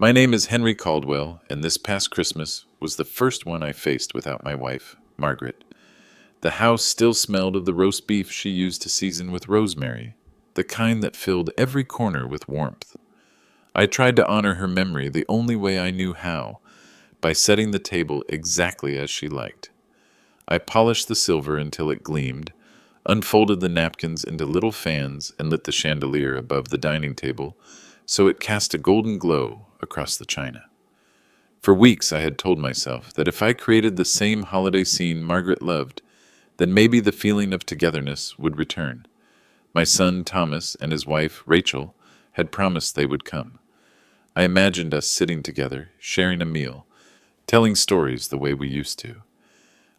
My name is Henry Caldwell, and this past Christmas was the first one I faced without my wife, Margaret. The house still smelled of the roast beef she used to season with rosemary, the kind that filled every corner with warmth. I tried to honor her memory the only way I knew how, by setting the table exactly as she liked. I polished the silver until it gleamed, unfolded the napkins into little fans, and lit the chandelier above the dining table so it cast a golden glow across the china. For weeks I had told myself that if I created the same holiday scene Margaret loved, then maybe the feeling of togetherness would return. My son Thomas and his wife Rachel had promised they would come. I imagined us sitting together, sharing a meal, telling stories the way we used to.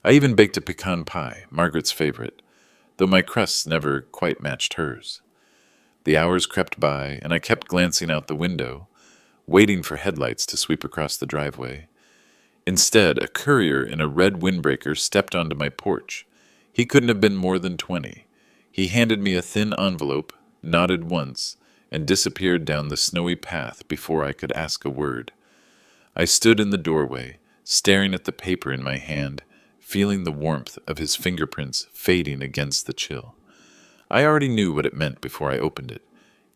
I even baked a pecan pie, Margaret's favorite, though my crusts never quite matched hers. The hours crept by, and I kept glancing out the window, waiting for headlights to sweep across the driveway. Instead, a courier in a red windbreaker stepped onto my porch. He couldn't have been more than 20. He handed me a thin envelope, nodded once, and disappeared down the snowy path before I could ask a word. I stood in the doorway, staring at the paper in my hand, feeling the warmth of his fingerprints fading against the chill. I already knew what it meant before I opened it.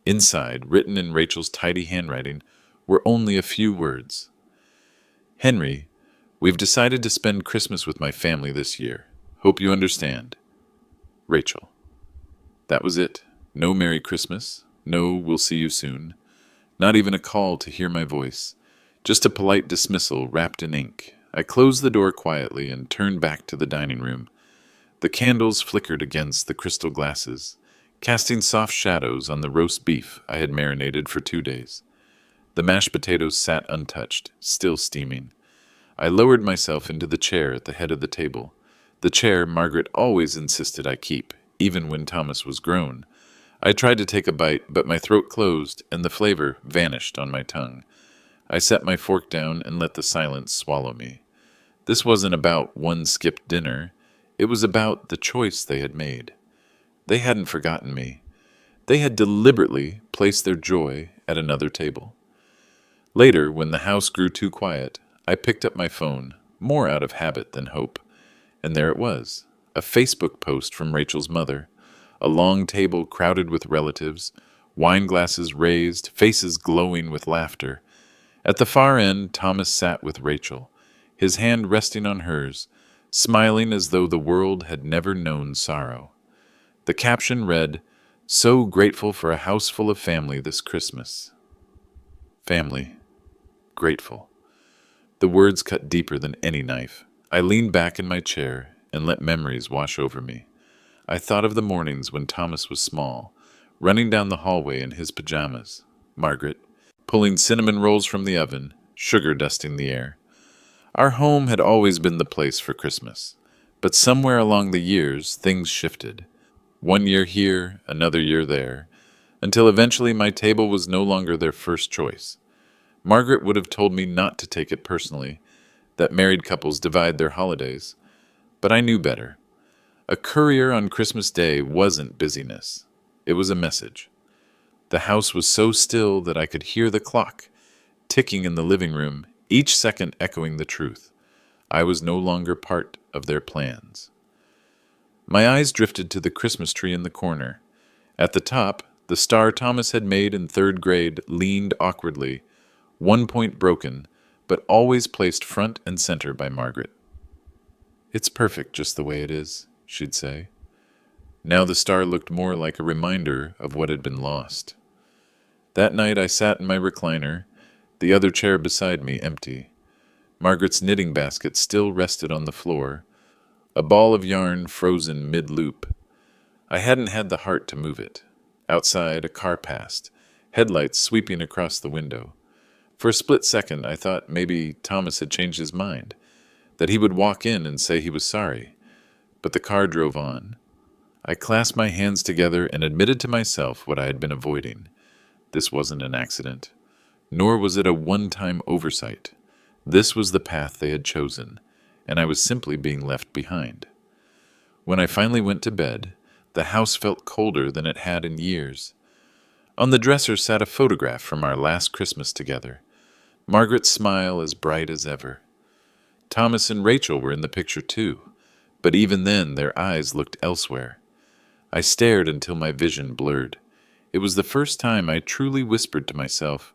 Inside, written in Rachel's tidy handwriting, were only a few words. Henry, we've decided to spend Christmas with my family this year. Hope you understand. Rachel. That was it. No Merry Christmas. No we'll see you soon. Not even a call to hear my voice. Just a polite dismissal wrapped in ink. I closed the door quietly and turned back to the dining room. The candles flickered against the crystal glasses, casting soft shadows on the roast beef I had marinated for 2 days. The mashed potatoes sat untouched, still steaming. I lowered myself into the chair at the head of the table, the chair Margaret always insisted I keep, even when Thomas was grown. I tried to take a bite, but my throat closed and the flavor vanished on my tongue. I set my fork down and let the silence swallow me. This wasn't about one skipped dinner. It was about the choice they had made. They hadn't forgotten me. They had deliberately placed their joy at another table. Later, when the house grew too quiet, I picked up my phone, more out of habit than hope. And there it was, a Facebook post from Rachel's mother. A long table crowded with relatives, wine glasses raised, faces glowing with laughter. At the far end, Thomas sat with Rachel, his hand resting on hers, smiling as though the world had never known sorrow. The caption read, "So grateful for a house full of family this Christmas." Family. Grateful. The words cut deeper than any knife. I leaned back in my chair and let memories wash over me. I thought of the mornings when Thomas was small, running down the hallway in his pajamas. Margaret, pulling cinnamon rolls from the oven, sugar dusting the air. Our home had always been the place for Christmas, but somewhere along the years things shifted. 1 year here, another year there, until eventually my table was no longer their first choice. Margaret would have told me not to take it personally, that married couples divide their holidays, but I knew better. A courier on Christmas Day wasn't busyness. It was a message. The house was so still that I could hear the clock ticking in the living room, each second echoing the truth. I was no longer part of their plans. My eyes drifted to the Christmas tree in the corner. At the top, the star Thomas had made in 3rd grade leaned awkwardly, 1 point broken, but always placed front and center by Margaret. "It's perfect just the way it is," she'd say. Now the star looked more like a reminder of what had been lost. That night I sat in my recliner, the other chair beside me empty. Margaret's knitting basket still rested on the floor, a ball of yarn frozen mid-loop. I hadn't had the heart to move it. Outside, a car passed, headlights sweeping across the window. For a split second, I thought maybe Thomas had changed his mind, that he would walk in and say he was sorry. But the car drove on. I clasped my hands together and admitted to myself what I had been avoiding. This wasn't an accident, nor was it a one-time oversight. This was the path they had chosen, and I was simply being left behind. When I finally went to bed, the house felt colder than it had in years. On the dresser sat a photograph from our last Christmas together. Margaret's smile as bright as ever. Thomas and Rachel were in the picture too, but even then their eyes looked elsewhere. I stared until my vision blurred. It was the first time I truly whispered to myself,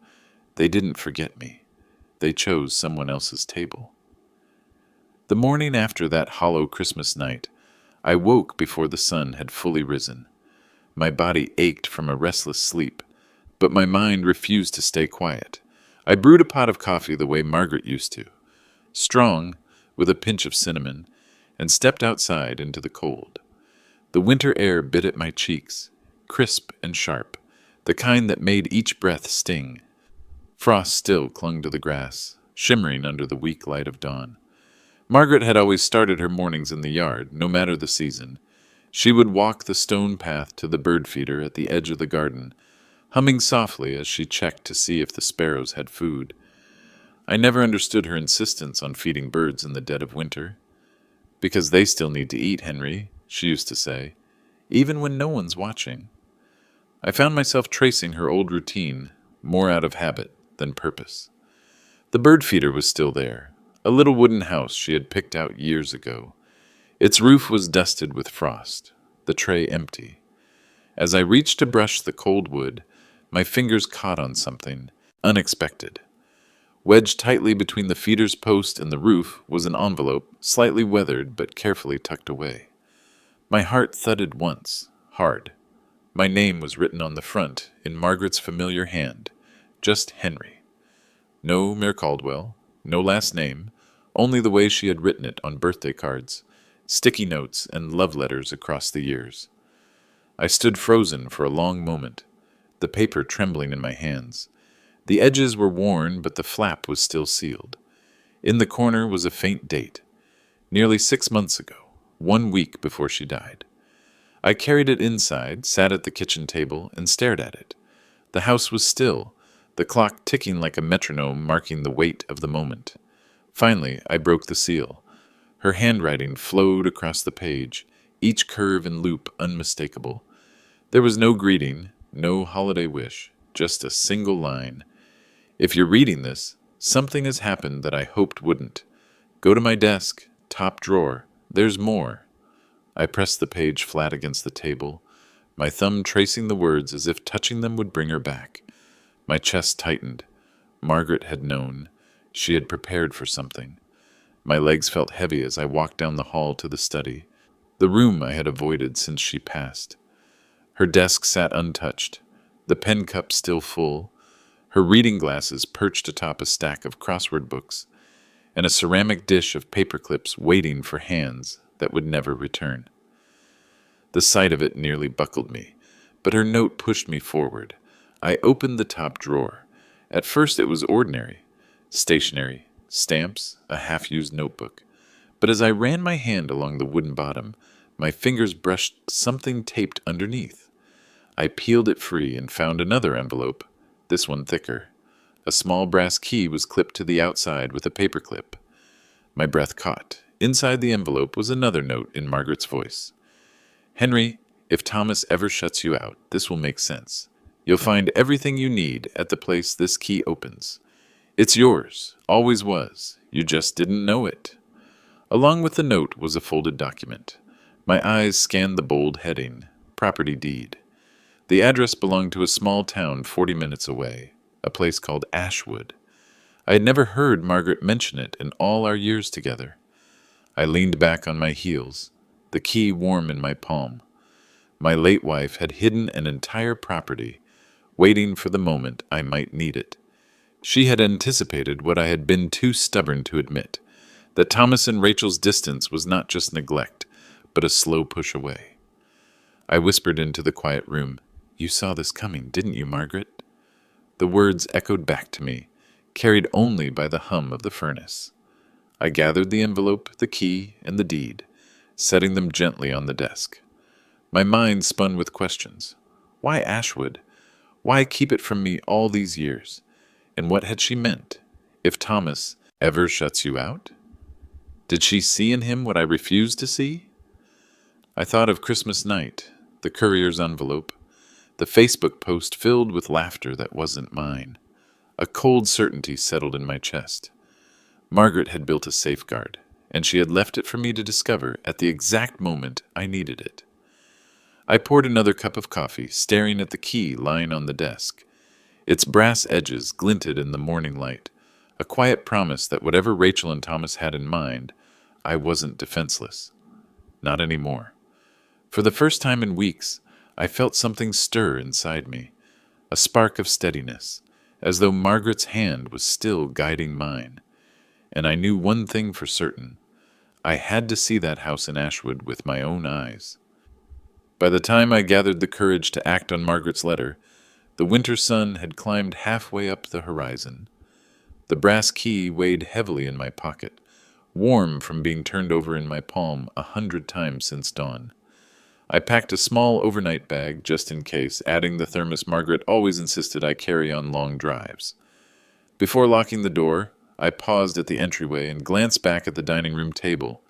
they didn't forget me. They chose someone else's table. The morning after that hollow Christmas night, I woke before the sun had fully risen. My body ached from a restless sleep, but my mind refused to stay quiet. I brewed a pot of coffee the way Margaret used to, strong, with a pinch of cinnamon, and stepped outside into the cold. The winter air bit at my cheeks, crisp and sharp, the kind that made each breath sting. Frost still clung to the grass, shimmering under the weak light of dawn. Margaret had always started her mornings in the yard, no matter the season. She would walk the stone path to the bird feeder at the edge of the garden, humming softly as she checked to see if the sparrows had food. I never understood her insistence on feeding birds in the dead of winter. "Because they still need to eat, Henry," she used to say, "even when no one's watching." I found myself tracing her old routine, more out of habit than purpose. The bird feeder was still there, a little wooden house she had picked out years ago. Its roof was dusted with frost, the tray empty. As I reached to brush the cold wood, my fingers caught on something unexpected. Wedged tightly between the feeder's post and the roof was an envelope, slightly weathered but carefully tucked away. My heart thudded once, hard. My name was written on the front in Margaret's familiar hand, just Henry. No Mayor Caldwell, no last name, only the way she had written it on birthday cards, sticky notes, and love letters across the years. I stood frozen for a long moment, the paper trembling in my hands. The edges were worn, but the flap was still sealed. In the corner was a faint date, nearly 6 months ago, 1 week before she died. I carried it inside, sat at the kitchen table, and stared at it. The house was still, the clock ticking like a metronome marking the weight of the moment. Finally, I broke the seal. Her handwriting flowed across the page, each curve and loop unmistakable. There was no greeting, no holiday wish, just a single line. "If you're reading this, something has happened that I hoped wouldn't. Go to my desk, top drawer. There's more." I pressed the page flat against the table, my thumb tracing the words as if touching them would bring her back. My chest tightened. Margaret had known. She had prepared for something. My legs felt heavy as I walked down the hall to the study, the room I had avoided since she passed. Her desk sat untouched, the pen cup still full, her reading glasses perched atop a stack of crossword books, and a ceramic dish of paper clips waiting for hands that would never return. The sight of it nearly buckled me, but her note pushed me forward. I opened the top drawer. At first it was ordinary. Stationery, stamps, a half-used notebook. But as I ran my hand along the wooden bottom, my fingers brushed something taped underneath. I peeled it free and found another envelope, this one thicker. A small brass key was clipped to the outside with a paper clip. My breath caught. Inside the envelope was another note in Margaret's voice. "Henry, if Thomas ever shuts you out, this will make sense. You'll find everything you need at the place this key opens. It's yours, always was. You just didn't know it." Along with the note was a folded document. My eyes scanned the bold heading, property deed. The address belonged to a small town 40 minutes away, a place called Ashwood. I had never heard Margaret mention it in all our years together. I leaned back on my heels, the key warm in my palm. My late wife had hidden an entire property, waiting for the moment I might need it. She had anticipated what I had been too stubborn to admit, that Thomas and Rachel's distance was not just neglect, but a slow push away. I whispered into the quiet room, "You saw this coming, didn't you, Margaret?" The words echoed back to me, carried only by the hum of the furnace. I gathered the envelope, the key, and the deed, setting them gently on the desk. My mind spun with questions. Why Ashwood? Why keep it from me all these years? And what had she meant? If Thomas ever shuts you out? Did she see in him what I refused to see? I thought of Christmas night, the courier's envelope, the Facebook post filled with laughter that wasn't mine. A cold certainty settled in my chest. Margaret had built a safeguard, and she had left it for me to discover at the exact moment I needed it. I poured another cup of coffee, staring at the key lying on the desk. Its brass edges glinted in the morning light, a quiet promise that whatever Rachel and Thomas had in mind, I wasn't defenseless. Not anymore. For the first time in weeks, I felt something stir inside me, a spark of steadiness, as though Margaret's hand was still guiding mine. And I knew one thing for certain. I had to see that house in Ashwood with my own eyes. By the time I gathered the courage to act on Margaret's letter, the winter sun had climbed halfway up the horizon. The brass key weighed heavily in my pocket, warm from being turned over in my palm 100 times since dawn. I packed a small overnight bag just in case, adding the thermos Margaret always insisted I carry on long drives. Before locking the door, I paused at the entryway and glanced back at the dining room table.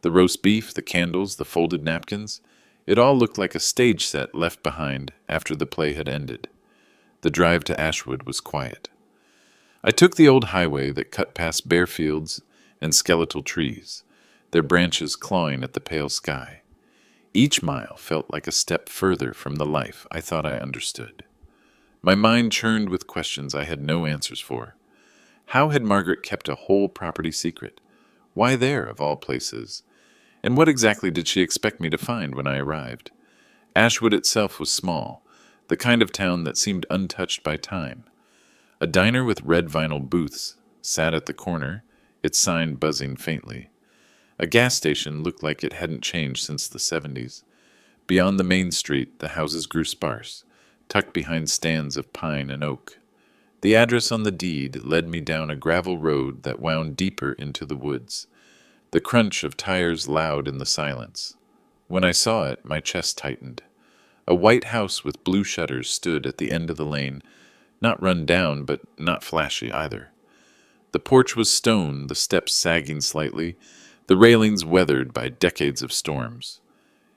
The roast beef, the candles, the folded napkins, it all looked like a stage set left behind after the play had ended. The drive to Ashwood was quiet. I took the old highway that cut past bare fields and skeletal trees, their branches clawing at the pale sky. Each mile felt like a step further from the life I thought I understood. My mind churned with questions I had no answers for. How had Margaret kept a whole property secret? Why there, of all places? And what exactly did she expect me to find when I arrived? Ashwood itself was small, the kind of town that seemed untouched by time. A diner with red vinyl booths sat at the corner, its sign buzzing faintly. A gas station looked like it hadn't changed since the 70s. Beyond the main street, the houses grew sparse, tucked behind stands of pine and oak. The address on the deed led me down a gravel road that wound deeper into the woods, the crunch of tires loud in the silence. When I saw it, my chest tightened. A white house with blue shutters stood at the end of the lane, not run down, but not flashy either. The porch was stone, the steps sagging slightly, the railings weathered by decades of storms.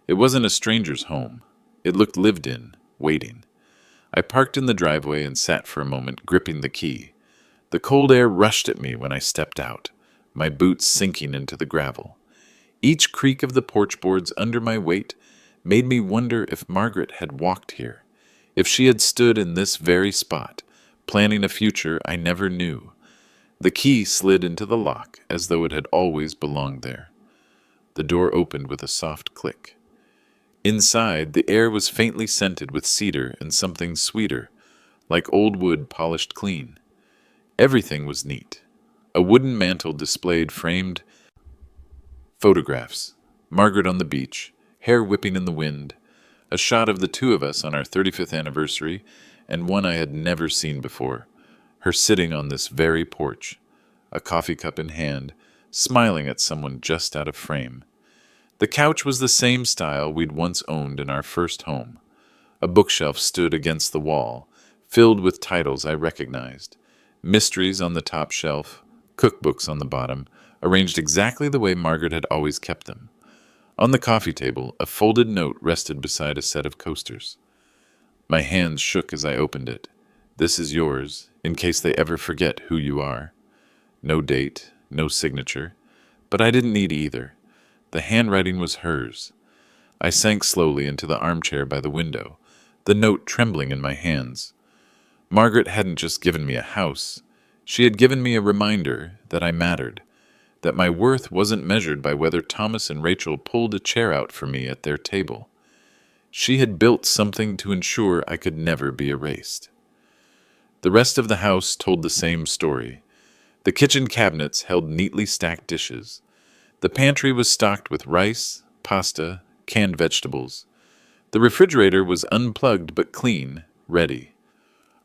It wasn't a stranger's home. It looked lived in, waiting. I parked in the driveway and sat for a moment, gripping the key. The cold air rushed at me when I stepped out, my boots sinking into the gravel. Each creak of the porch boards under my weight made me wonder if Margaret had walked here, if she had stood in this very spot, planning a future I never knew. The key slid into the lock as though it had always belonged there. The door opened with a soft click. Inside, the air was faintly scented with cedar and something sweeter, like old wood polished clean. Everything was neat. A wooden mantel displayed framed photographs, Margaret on the beach, hair whipping in the wind, a shot of the two of us on our 35th anniversary, and one I had never seen before, her sitting on this very porch, a coffee cup in hand, smiling at someone just out of frame. The couch was the same style we'd once owned in our first home. A bookshelf stood against the wall, filled with titles I recognized. Mysteries on the top shelf, cookbooks on the bottom, arranged exactly the way Margaret had always kept them. On the coffee table, a folded note rested beside a set of coasters. My hands shook as I opened it. This is yours, in case they ever forget who you are. No date, no signature, but I didn't need either. The handwriting was hers. I sank slowly into the armchair by the window, the note trembling in my hands. Margaret hadn't just given me a house. She had given me a reminder that I mattered, that my worth wasn't measured by whether Thomas and Rachel pulled a chair out for me at their table. She had built something to ensure I could never be erased. The rest of the house told the same story. The kitchen cabinets held neatly stacked dishes. The pantry was stocked with rice, pasta, canned vegetables. The refrigerator was unplugged but clean, ready.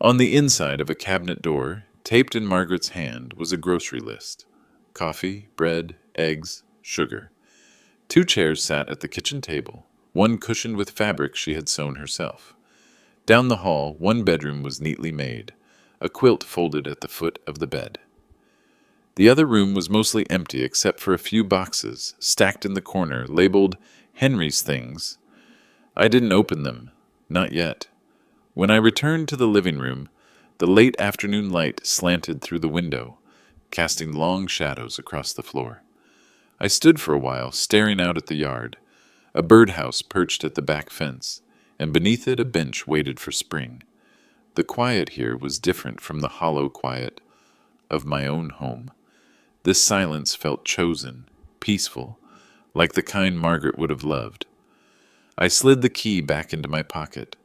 On the inside of a cabinet door, taped in Margaret's hand, was a grocery list. Coffee, bread, eggs, sugar. 2 chairs sat at the kitchen table, one cushioned with fabric she had sewn herself. Down the hall, one bedroom was neatly made, a quilt folded at the foot of the bed. The other room was mostly empty except for a few boxes, stacked in the corner, labeled Henry's Things. I didn't open them, not yet. When I returned to the living room, The late afternoon light slanted through the window, casting long shadows across the floor. I stood for a while, staring out at the yard. A birdhouse perched at the back fence, and beneath it a bench waited for spring. The quiet here was different from the hollow quiet of my own home. This silence felt chosen, peaceful, like the kind Margaret would have loved. I slid the key back into my pocket,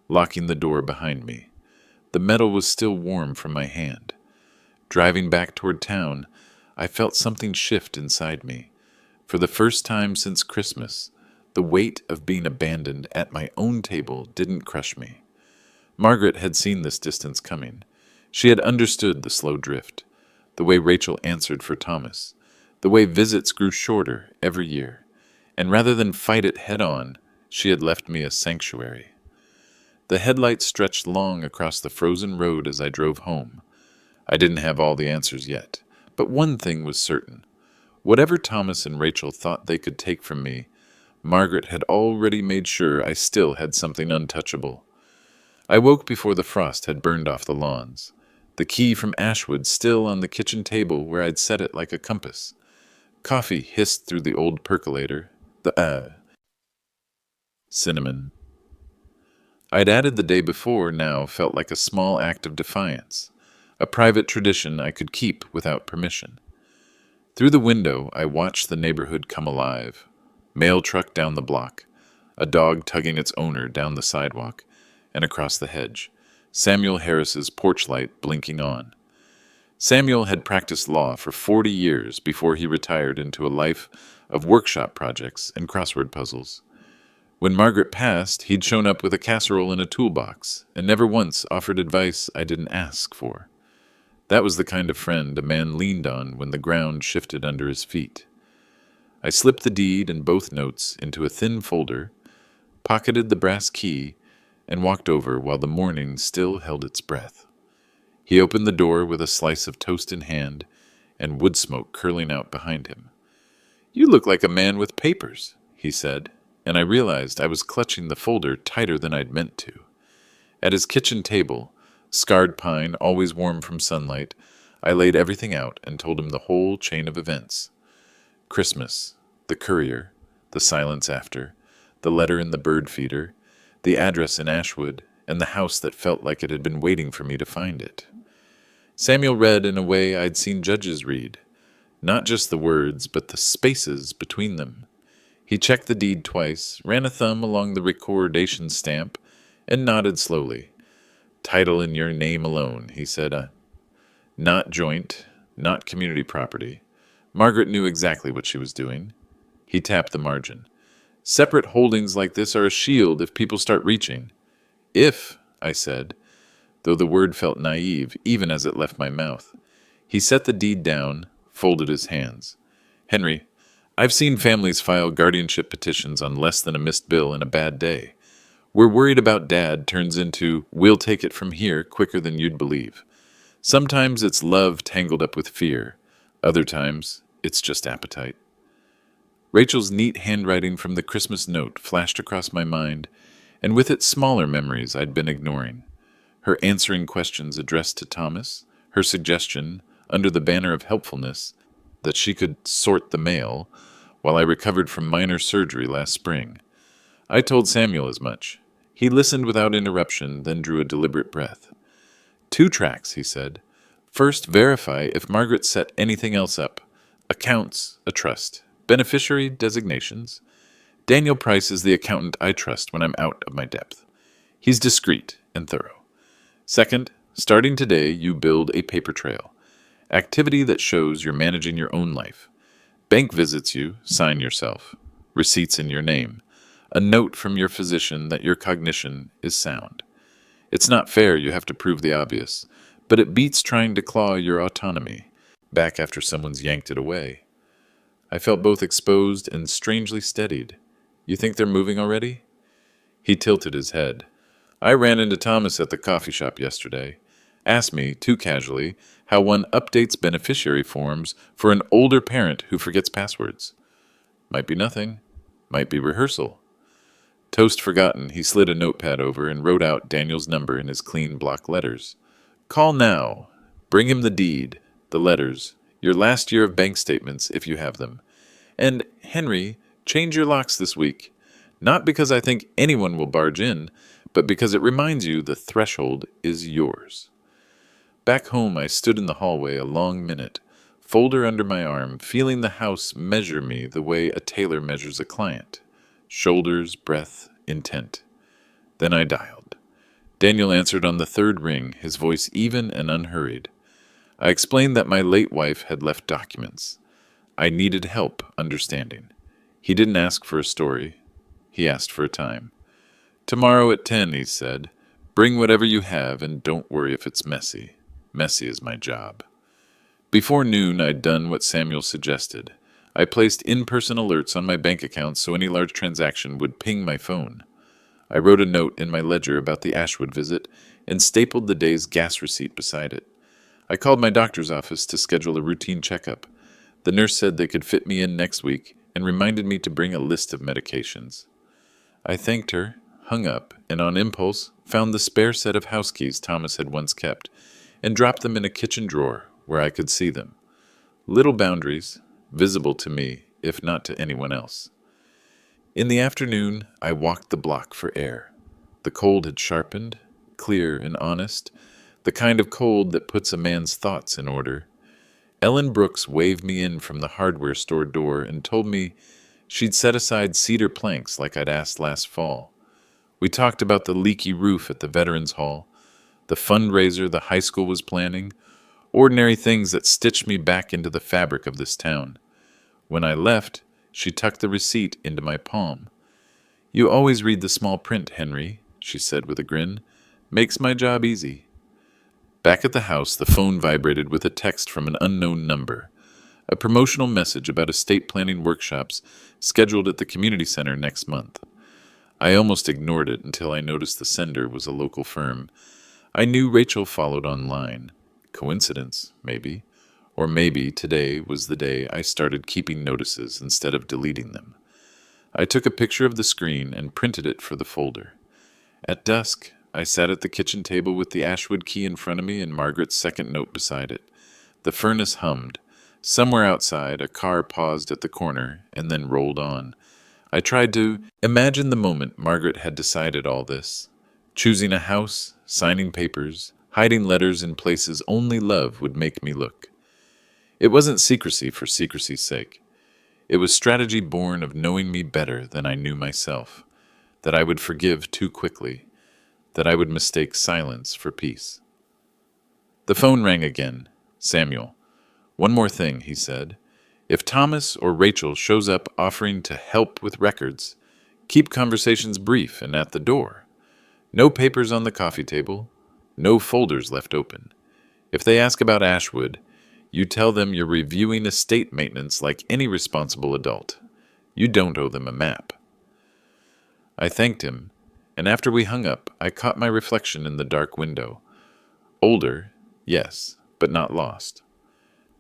locking the door behind me. The metal was still warm from my hand. Driving back toward town, I felt something shift inside me. For the first time since Christmas, the weight of being abandoned at my own table didn't crush me. Margaret had seen this distance coming. She had understood the slow drift, the way Rachel answered for Thomas, the way visits grew shorter every year, and rather than fight it head-on, she had left me a sanctuary. The headlights stretched long across the frozen road as I drove home. I didn't have all the answers yet, but one thing was certain. Whatever Thomas and Rachel thought they could take from me, Margaret had already made sure I still had something untouchable. I woke before the frost had burned off the lawns, the key from Ashwood still on the kitchen table where I'd set it like a compass. Coffee hissed through the old percolator, the cinnamon I'd added the day before now felt like a small act of defiance, a private tradition I could keep without permission. Through the window, I watched the neighborhood come alive. Mail truck down the block, a dog tugging its owner down the sidewalk and across the hedge, Samuel Harris's porch light blinking on. Samuel had practiced law for 40 years before he retired into a life of workshop projects and crossword puzzles. When Margaret passed, he'd shown up with a casserole and a toolbox, and never once offered advice I didn't ask for. That was the kind of friend a man leaned on when the ground shifted under his feet. I slipped the deed and both notes into a thin folder, pocketed the brass key, and walked over while the morning still held its breath. He opened the door with a slice of toast in hand and wood smoke curling out behind him. "You look like a man with papers," he said, and I realized I was clutching the folder tighter than I'd meant to. At his kitchen table, scarred pine always warm from sunlight, I laid everything out and told him the whole chain of events. Christmas, the courier, the silence after, the letter in the bird feeder, the address in Ashwood, and the house that felt like it had been waiting for me to find it. Samuel read in a way I'd seen judges read, not just the words, but the spaces between them. He checked the deed twice, ran a thumb along the recordation stamp, and nodded slowly. "Title in your name alone," he said. "Not joint, not community property." Margaret knew exactly what she was doing. He tapped the margin. "Separate holdings like this are a shield if people start reaching." "If," I said, though the word felt naive even as it left my mouth. He set the deed down, folded his hands. "Henry, I've seen families file guardianship petitions on less than a missed bill in a bad day. We're worried about Dad turns into, we'll take it from here quicker than you'd believe. Sometimes it's love tangled up with fear. Other times, it's just appetite." Rachel's neat handwriting from the Christmas note flashed across my mind, and with it smaller memories I'd been ignoring. Her answering questions addressed to Thomas, her suggestion, under the banner of helpfulness, that she could sort the mail, while I recovered from minor surgery last spring. I told Samuel as much. He listened without interruption, then drew a deliberate breath. "2 tracks," he said. "First, verify if Margaret set anything else up. Accounts, a trust. Beneficiary designations. Daniel Price is the accountant I trust when I'm out of my depth. He's discreet and thorough. Second, starting today, you build a paper trail. Activity that shows you're managing your own life. Bank visits you, sign yourself. Receipts in your name. A note from your physician that your cognition is sound. It's not fair you have to prove the obvious, but it beats trying to claw your autonomy back after someone's yanked it away." I felt both exposed and strangely steadied. "You think they're moving already?" He tilted his head. "I ran into Thomas at the coffee shop yesterday. Asked me, too casually, how one updates beneficiary forms for an older parent who forgets passwords. Might be nothing. Might be rehearsal." Toast forgotten, he slid a notepad over and wrote out Daniel's number in his clean block letters. Call now. Bring him the deed, the letters, your last year of bank statements if you have them. And, Henry, change your locks this week. Not because I think anyone will barge in, but because it reminds you the threshold is yours. Back home, I stood in the hallway a long minute, folder under my arm, feeling the house measure me the way a tailor measures a client. Shoulders, breath, intent. Then I dialed. Daniel answered on the third ring, his voice even and unhurried. I explained that my late wife had left documents. I needed help understanding. He didn't ask for a story. He asked for a time. Tomorrow at 10, he said. Bring whatever you have and don't worry if it's messy. Messy is my job. Before noon, I'd done what Samuel suggested. I placed in-person alerts on my bank account so any large transaction would ping my phone. I wrote a note in my ledger about the Ashwood visit and stapled the day's gas receipt beside it. I called my doctor's office to schedule a routine checkup. The nurse said they could fit me in next week and reminded me to bring a list of medications. I thanked her, hung up, and on impulse found the spare set of house keys Thomas had once kept and dropped them in a kitchen drawer where I could see them. Little boundaries, visible to me, if not to anyone else. In the afternoon, I walked the block for air. The cold had sharpened, clear and honest, the kind of cold that puts a man's thoughts in order. Ellen Brooks waved me in from the hardware store door and told me she'd set aside cedar planks like I'd asked last fall. We talked about the leaky roof at the Veterans Hall, the fundraiser the high school was planning, ordinary things that stitched me back into the fabric of this town. When I left, she tucked the receipt into my palm. You always read the small print, Henry, she said with a grin. Makes my job easy. Back at the house, the phone vibrated with a text from an unknown number. A promotional message about estate planning workshops scheduled at the community center next month. I almost ignored it until I noticed the sender was a local firm. I knew Rachel followed online. Coincidence, maybe. Or maybe today was the day I started keeping notices instead of deleting them. I took a picture of the screen and printed it for the folder. At dusk, I sat at the kitchen table with the Ashwood key in front of me and Margaret's second note beside it. The furnace hummed. Somewhere outside, a car paused at the corner and then rolled on. I tried to imagine the moment Margaret had decided all this. Choosing a house, signing papers, hiding letters in places only love would make me look. It wasn't secrecy for secrecy's sake. It was strategy born of knowing me better than I knew myself, that I would forgive too quickly, that I would mistake silence for peace. The phone rang again. Samuel. One more thing, he said. If Thomas or Rachel shows up offering to help with records, keep conversations brief and at the door. No papers on the coffee table, no folders left open. If they ask about Ashwood, you tell them you're reviewing estate maintenance like any responsible adult. You don't owe them a map. I thanked him, and after we hung up, I caught my reflection in the dark window. Older, yes, but not lost.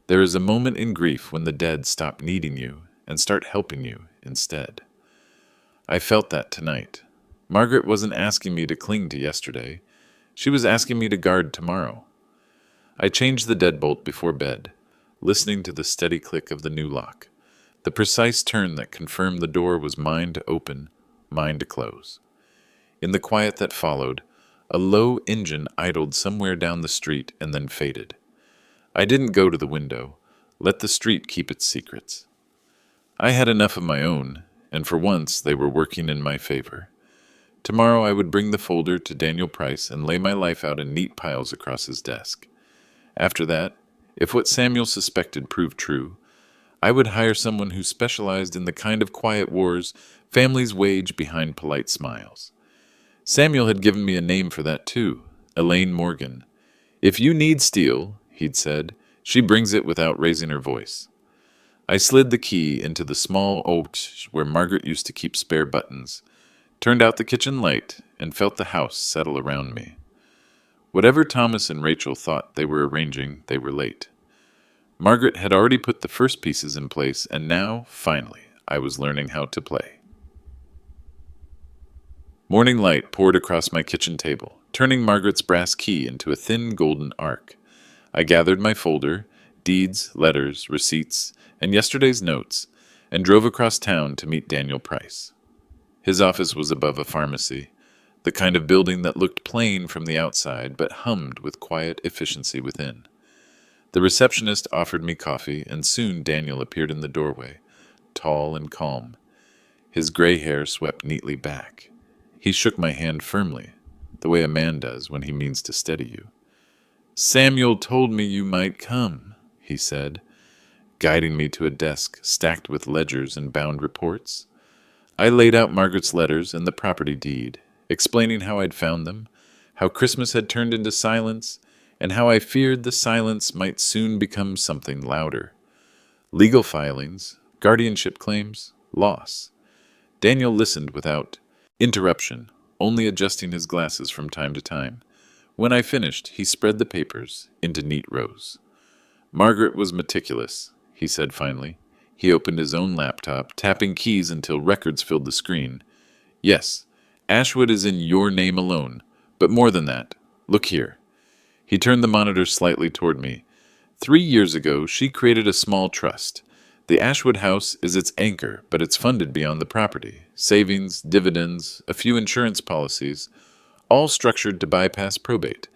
There is a moment in grief when the dead stop needing you and start helping you instead. I felt that tonight. Margaret wasn't asking me to cling to yesterday. She was asking me to guard tomorrow. I changed the deadbolt before bed, listening to the steady click of the new lock, the precise turn that confirmed the door was mine to open, mine to close. In the quiet that followed, a low engine idled somewhere down the street and then faded. I didn't go to the window. Let the street keep its secrets. I had enough of my own, and for once they were working in my favor. Tomorrow I would bring the folder to Daniel Price and lay my life out in neat piles across his desk. After that, if what Samuel suspected proved true, I would hire someone who specialized in the kind of quiet wars families wage behind polite smiles. Samuel had given me a name for that too, Elaine Morgan. If you need steel, he'd said, she brings it without raising her voice. I slid the key into the small oaks where Margaret used to keep spare buttons, turned out the kitchen light, and felt the house settle around me. Whatever Thomas and Rachel thought they were arranging, they were late. Margaret had already put the first pieces in place, and now, finally, I was learning how to play. Morning light poured across my kitchen table, turning Margaret's brass key into a thin golden arc. I gathered my folder, deeds, letters, receipts, and yesterday's notes, and drove across town to meet Daniel Price. His office was above a pharmacy, the kind of building that looked plain from the outside but hummed with quiet efficiency within. The receptionist offered me coffee, and soon Daniel appeared in the doorway, tall and calm. His gray hair swept neatly back. He shook my hand firmly, the way a man does when he means to steady you. "Samuel told me you might come," he said, guiding me to a desk stacked with ledgers and bound reports. I laid out Margaret's letters and the property deed, explaining how I'd found them, how Christmas had turned into silence, and how I feared the silence might soon become something louder. Legal filings, guardianship claims, loss. Daniel listened without interruption, only adjusting his glasses from time to time. When I finished, he spread the papers into neat rows. "Margaret was meticulous," he said finally. He opened his own laptop, tapping keys until records filled the screen. "Yes, Ashwood is in your name alone, but more than that. Look here." He turned the monitor slightly toward me. 3 years ago, she created a small trust. The Ashwood house is its anchor, but it's funded beyond the property. Savings, dividends, a few insurance policies, all structured to bypass probate.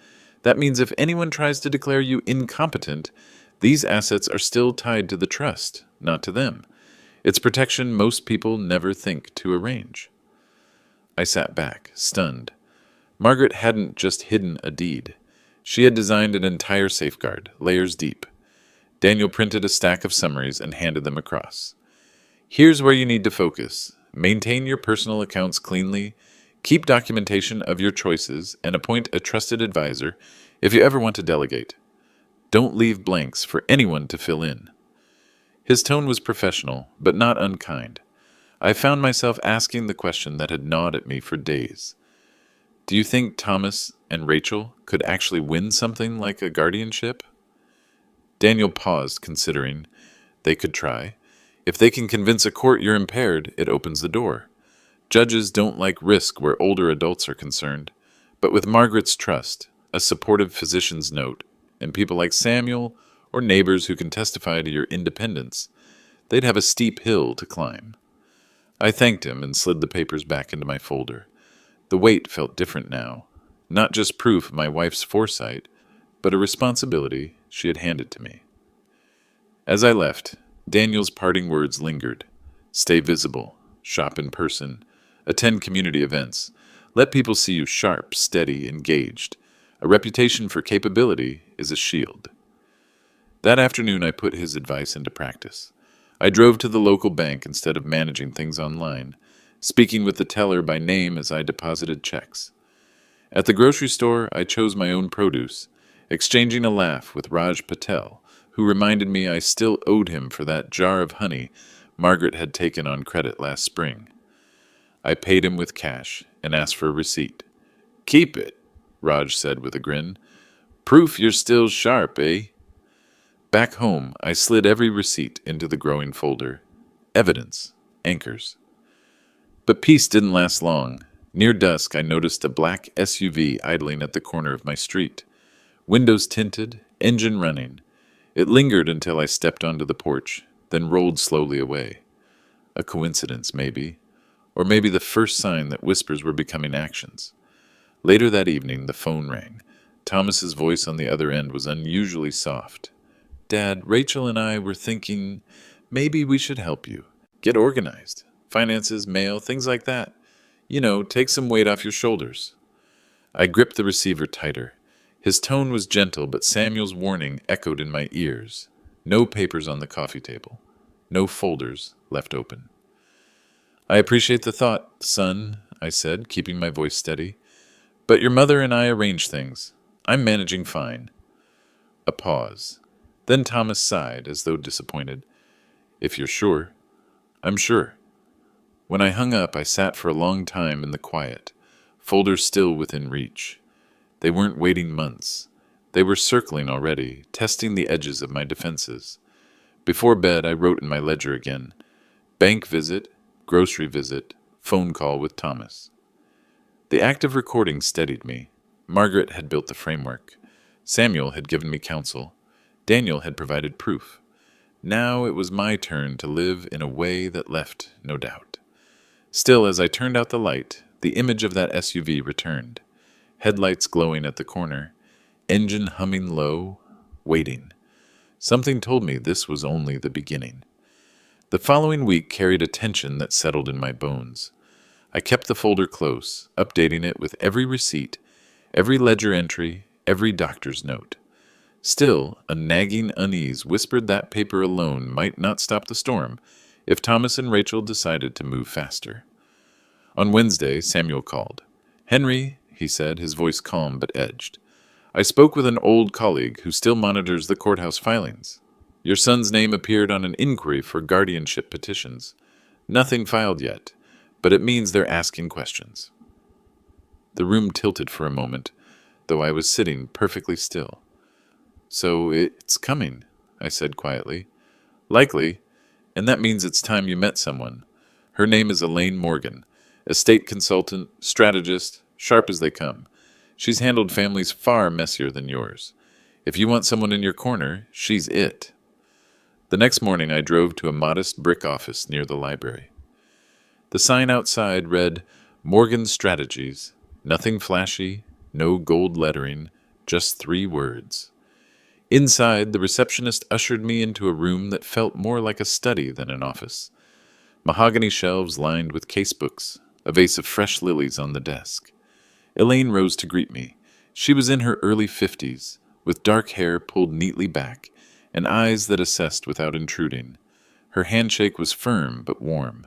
That means if anyone tries to declare you incompetent, these assets are still tied to the trust, not to them. It's protection most people never think to arrange. I sat back, stunned. Margaret hadn't just hidden a deed. She had designed an entire safeguard, layers deep. Daniel printed a stack of summaries and handed them across. "Here's where you need to focus. Maintain your personal accounts cleanly, keep documentation of your choices, and appoint a trusted advisor if you ever want to delegate. Don't leave blanks for anyone to fill in." His tone was professional, but not unkind. I found myself asking the question that had gnawed at me for days. Do you think Thomas and Rachel could actually win something like a guardianship? Daniel paused, considering. They could try. If they can convince a court you're impaired, it opens the door. Judges don't like risk where older adults are concerned. But with Margaret's trust, a supportive physician's note, and people like Samuel or neighbors who can testify to your independence, they'd have a steep hill to climb. I thanked him and slid the papers back into my folder. The weight felt different now. Not just proof of my wife's foresight, but a responsibility she had handed to me. As I left, Daniel's parting words lingered. Stay visible, shop in person, attend community events. Let people see you sharp, steady, engaged. A reputation for capability is a shield. That afternoon I put his advice into practice. I drove to the local bank instead of managing things online, speaking with the teller by name as I deposited checks. At the grocery store, I chose my own produce, exchanging a laugh with Raj Patel, who reminded me I still owed him for that jar of honey Margaret had taken on credit last spring. I paid him with cash and asked for a receipt. "Keep it," Raj said with a grin. "Proof you're still sharp, eh?" Back home, I slid every receipt into the growing folder. Evidence. Anchors. But peace didn't last long. Near dusk, I noticed a black SUV idling at the corner of my street. Windows tinted, engine running. It lingered until I stepped onto the porch, then rolled slowly away. A coincidence, maybe. Or maybe the first sign that whispers were becoming actions. Later that evening, the phone rang. Thomas's voice on the other end was unusually soft. "Dad, Rachel and I were thinking maybe we should help you. Get organized. Finances, mail, things like that. You know, take some weight off your shoulders." I gripped the receiver tighter. His tone was gentle, but Samuel's warning echoed in my ears. No papers on the coffee table. No folders left open. "I appreciate the thought, son," I said, keeping my voice steady. "But your mother and I arrange things. I'm managing fine." A pause. Then Thomas sighed, as though disappointed. "If you're sure." "I'm sure." When I hung up, I sat for a long time in the quiet, folders still within reach. They weren't waiting months. They were circling already, testing the edges of my defenses. Before bed, I wrote in my ledger again. Bank visit, grocery visit, phone call with Thomas. The act of recording steadied me. Margaret had built the framework. Samuel had given me counsel. Daniel had provided proof. Now it was my turn to live in a way that left no doubt. Still, as I turned out the light, the image of that SUV returned. Headlights glowing at the corner, engine humming low, waiting. Something told me this was only the beginning. The following week carried a tension that settled in my bones. I kept the folder close, updating it with every receipt, every ledger entry, every doctor's note. Still, a nagging unease whispered that paper alone might not stop the storm if Thomas and Rachel decided to move faster. On Wednesday, Samuel called. "Henry," he said, his voice calm but edged. "I spoke with an old colleague who still monitors the courthouse filings. Your son's name appeared on an inquiry for guardianship petitions. Nothing filed yet, but it means they're asking questions." The room tilted for a moment, though I was sitting perfectly still. "So it's coming," I said quietly. "Likely, and that means it's time you met someone. Her name is Elaine Morgan, estate consultant, strategist, sharp as they come. She's handled families far messier than yours. If you want someone in your corner, she's it." The next morning I drove to a modest brick office near the library. The sign outside read, "Morgan Strategies." Nothing flashy, no gold lettering, just 3 words. Inside, the receptionist ushered me into a room that felt more like a study than an office. Mahogany shelves lined with casebooks, a vase of fresh lilies on the desk. Elaine rose to greet me. She was in her early 50s, with dark hair pulled neatly back, and eyes that assessed without intruding. Her handshake was firm but warm.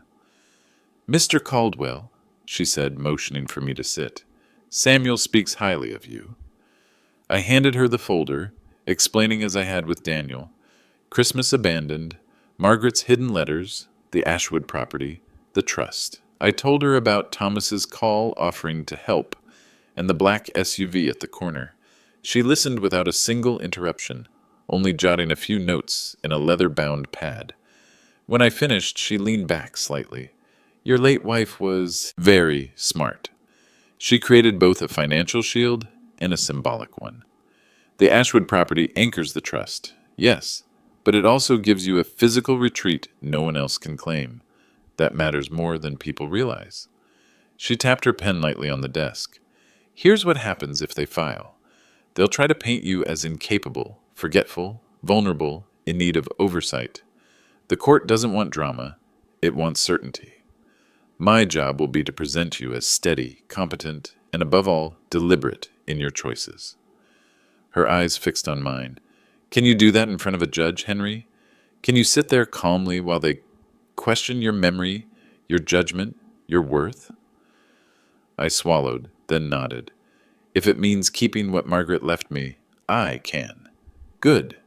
"Mr. Caldwell," she said, motioning for me to sit. "Samuel speaks highly of you." I handed her the folder, explaining as I had with Daniel. Christmas abandoned, Margaret's hidden letters, the Ashwood property, the trust. I told her about Thomas's call offering to help, and the black SUV at the corner. She listened without a single interruption, only jotting a few notes in a leather-bound pad. When I finished, she leaned back slightly. "Your late wife was very smart. She created both a financial shield and a symbolic one. The Ashwood property anchors the trust, yes, but it also gives you a physical retreat no one else can claim. That matters more than people realize." She tapped her pen lightly on the desk. "Here's what happens if they file. They'll try to paint you as incapable, forgetful, vulnerable, in need of oversight. The court doesn't want drama, it wants certainty. My job will be to present you as steady, competent, and above all, deliberate in your choices." Her eyes fixed on mine. "Can you do that in front of a judge, Henry? Can you sit there calmly while they question your memory, your judgment, your worth?" I swallowed, then nodded. "If it means keeping what Margaret left me, I can." "Good."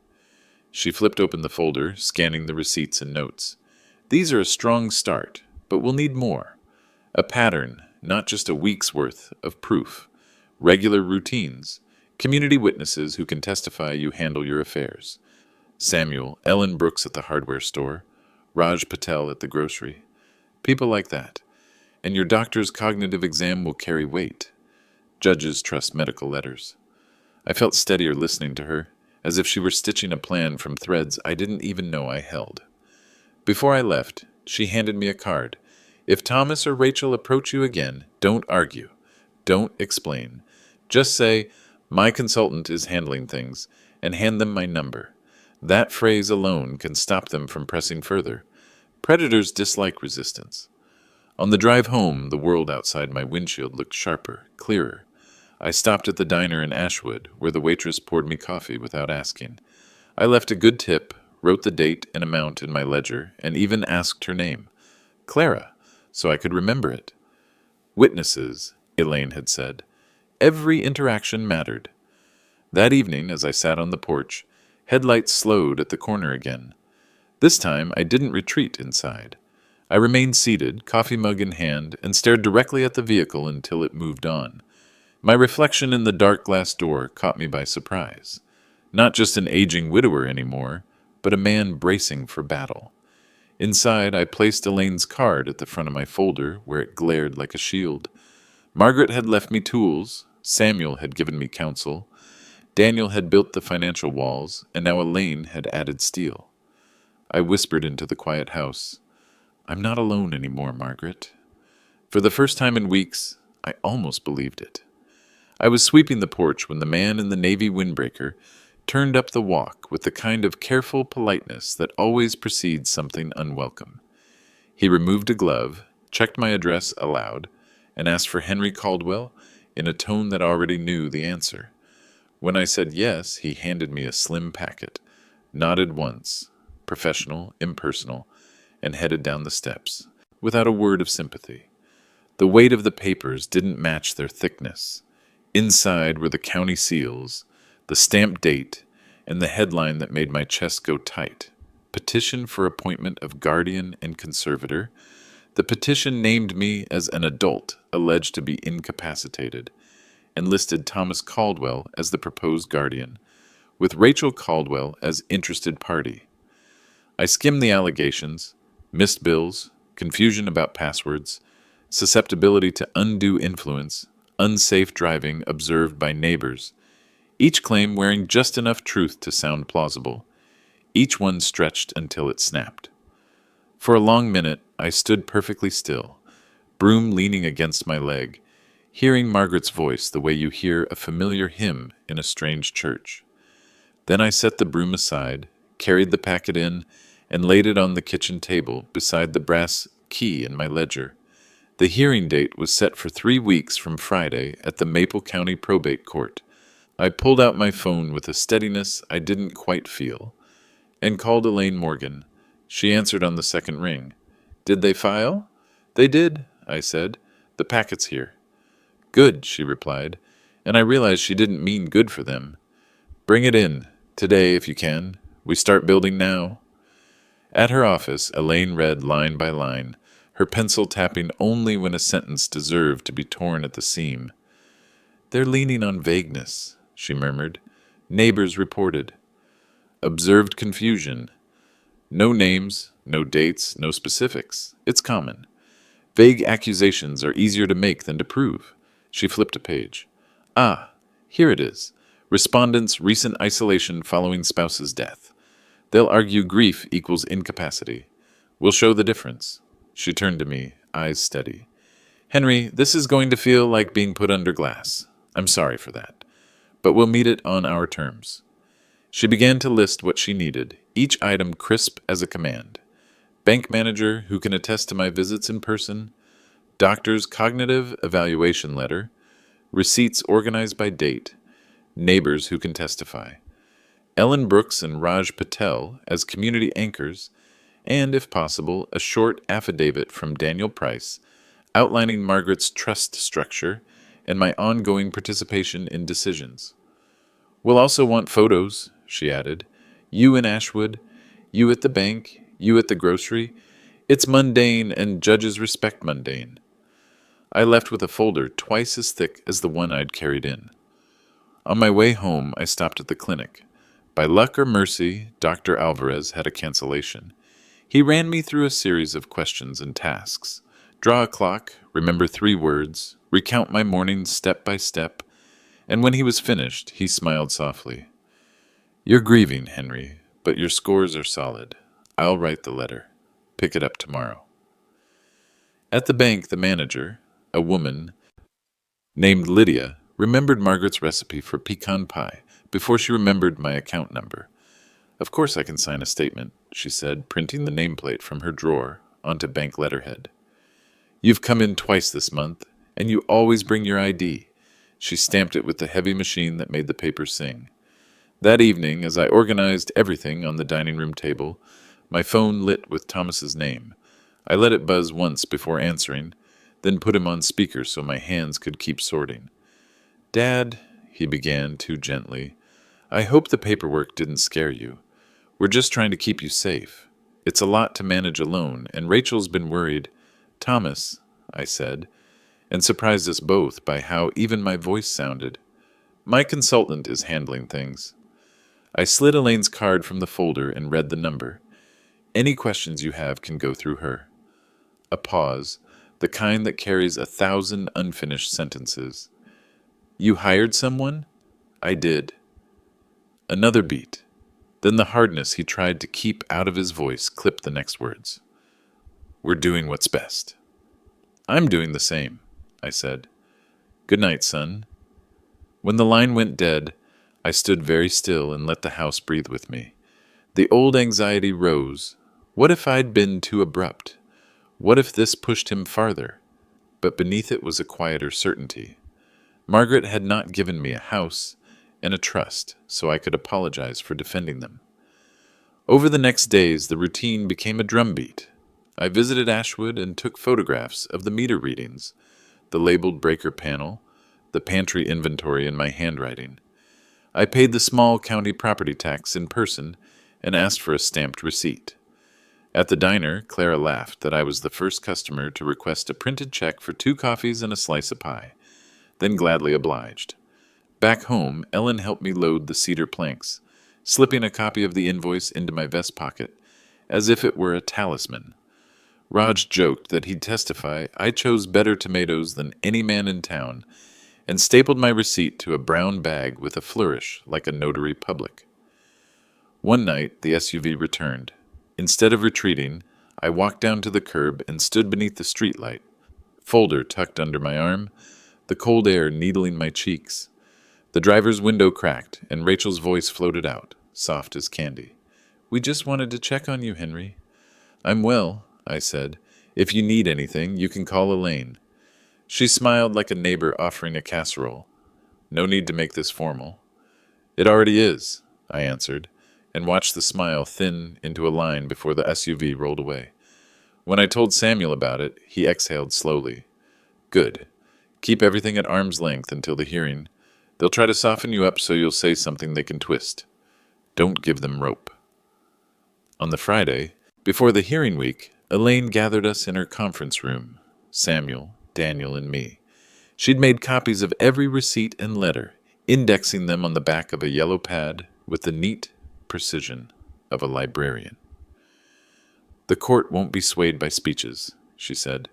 She flipped open the folder, scanning the receipts and notes. "These are a strong start, but we'll need more. A pattern, not just a week's worth of proof. Regular routines. Community witnesses who can testify you handle your affairs. Samuel, Ellen Brooks at the hardware store, Raj Patel at the grocery. People like that. And your doctor's cognitive exam will carry weight. Judges trust medical letters." I felt steadier listening to her, as if she were stitching a plan from threads I didn't even know I held. Before I left, she handed me a card. "If Thomas or Rachel approach you again, don't argue. Don't explain. Just say, 'My consultant is handling things,' and hand them my number. That phrase alone can stop them from pressing further. Predators dislike resistance." On the drive home, the world outside my windshield looked sharper, clearer. I stopped at the diner in Ashwood, where the waitress poured me coffee without asking. I left a good tip, wrote the date and amount in my ledger, and even asked her name. Clara, so I could remember it. "Witnesses," Elaine had said. Every interaction mattered. That evening, as I sat on the porch, headlights slowed at the corner again. This time, I didn't retreat inside. I remained seated, coffee mug in hand, and stared directly at the vehicle until it moved on. My reflection in the dark glass door caught me by surprise. Not just an aging widower anymore, but a man bracing for battle. Inside, I placed Elaine's card at the front of my folder, where it glared like a shield. Margaret had left me tools, Samuel had given me counsel. Daniel had built the financial walls, and now Elaine had added steel. I whispered into the quiet house, "I'm not alone anymore, Margaret." For the first time in weeks, I almost believed it. I was sweeping the porch when the man in the navy windbreaker turned up the walk with the kind of careful politeness that always precedes something unwelcome. He removed a glove, checked my address aloud, and asked for Henry Caldwell in a tone that already knew the answer. When I said yes, he handed me a slim packet, nodded once, professional, impersonal, and headed down the steps, without a word of sympathy. The weight of the papers didn't match their thickness. Inside were the county seals, the stamped date, and the headline that made my chest go tight. Petition for appointment of guardian and conservator. The petition named me as an adult alleged to be incapacitated, and listed Thomas Caldwell as the proposed guardian, with Rachel Caldwell as interested party. I skimmed the allegations, missed bills, confusion about passwords, susceptibility to undue influence, unsafe driving observed by neighbors, each claim wearing just enough truth to sound plausible, each one stretched until it snapped. For a long minute, I stood perfectly still, broom leaning against my leg, hearing Margaret's voice the way you hear a familiar hymn in a strange church. Then I set the broom aside, carried the packet in, and laid it on the kitchen table beside the brass key in my ledger. The hearing date was set for 3 weeks from Friday at the Maple County Probate Court. I pulled out my phone with a steadiness I didn't quite feel, and called Elaine Morgan. She answered on the second ring. "Did they file?" "They did," I said. "The packet's here." "Good," she replied, and I realized she didn't mean good for them. "Bring it in, today if you can. We start building now." At her office, Elaine read line by line, her pencil tapping only when a sentence deserved to be torn at the seam. "They're leaning on vagueness," she murmured. "Neighbors reported. Observed confusion. No names, no dates, no specifics. It's common. Vague accusations are easier to make than to prove." She flipped a page. "Ah, here it is. Respondents' recent isolation following spouse's death. They'll argue grief equals incapacity. We'll show the difference." She turned to me, eyes steady. "Henry, this is going to feel like being put under glass. I'm sorry for that. But we'll meet it on our terms." She began to list what she needed, each item crisp as a command. Bank manager who can attest to my visits in person, doctor's cognitive evaluation letter, receipts organized by date, neighbors who can testify, Ellen Brooks and Raj Patel as community anchors, and, if possible, a short affidavit from Daniel Price outlining Margaret's trust structure and my ongoing participation in decisions. "We'll also want photos," she added. "You in Ashwood, you at the bank, you at the grocery. It's mundane, and judges respect mundane." I left with a folder twice as thick as the one I'd carried in. On my way home, I stopped at the clinic. By luck or mercy, Dr. Alvarez had a cancellation. He ran me through a series of questions and tasks. Draw a clock, remember 3 words, recount my mornings step by step, and when he was finished, he smiled softly. "You're grieving, Henry, but your scores are solid. I'll write the letter. Pick it up tomorrow." At the bank, the manager, a woman named Lydia, remembered Margaret's recipe for pecan pie before she remembered my account number. "Of course I can sign a statement," she said, printing the nameplate from her drawer onto bank letterhead. "You've come in twice this month, and you always bring your ID." She stamped it with the heavy machine that made the paper sing. That evening, as I organized everything on the dining room table, my phone lit with Thomas's name. I let it buzz once before answering, then put him on speaker so my hands could keep sorting. "Dad," he began too gently, "I hope the paperwork didn't scare you. We're just trying to keep you safe. It's a lot to manage alone, and Rachel's been worried." "Thomas," I said, and surprised us both by how even my voice sounded. "My consultant is handling things." I slid Elaine's card from the folder and read the number. "Any questions you have can go through her." A pause, the kind that carries 1,000 unfinished sentences. You hired someone? I did. Another beat. Then the hardness he tried to keep out of his voice clipped the next words. We're doing what's best. I'm doing the same, I said. Good night, son. When the line went dead, I stood very still and let the house breathe with me. The old anxiety rose. What if I'd been too abrupt? What if this pushed him farther? But beneath it was a quieter certainty. Margaret had not given me a house and a trust, so I could apologize for defending them. Over the next days, the routine became a drumbeat. I visited Ashwood and took photographs of the meter readings, the labeled breaker panel, the pantry inventory in my handwriting. I paid the small county property tax in person and asked for a stamped receipt. At the diner, Clara laughed that I was the first customer to request a printed check for 2 coffees and a slice of pie, then gladly obliged. Back home, Ellen helped me load the cedar planks, slipping a copy of the invoice into my vest pocket, as if it were a talisman. Raj joked that he'd testify I chose better tomatoes than any man in town, and stapled my receipt to a brown bag with a flourish like a notary public. One night, the SUV returned. Instead of retreating, I walked down to the curb and stood beneath the streetlight, folder tucked under my arm, the cold air needling my cheeks. The driver's window cracked, and Rachel's voice floated out, soft as candy. We just wanted to check on you, Henry. I'm well, I said. If you need anything, you can call Elaine. She smiled like a neighbor offering a casserole. No need to make this formal. It already is, I answered, and watched the smile thin into a line before the SUV rolled away. When I told Samuel about it, he exhaled slowly. Good. Keep everything at arm's length until the hearing. They'll try to soften you up so you'll say something they can twist. Don't give them rope. On the Friday, before the hearing week, Elaine gathered us in her conference room, Samuel, Daniel, and me. She'd made copies of every receipt and letter, indexing them on the back of a yellow pad with the neat precision of a librarian. The court won't be swayed by speeches, she said.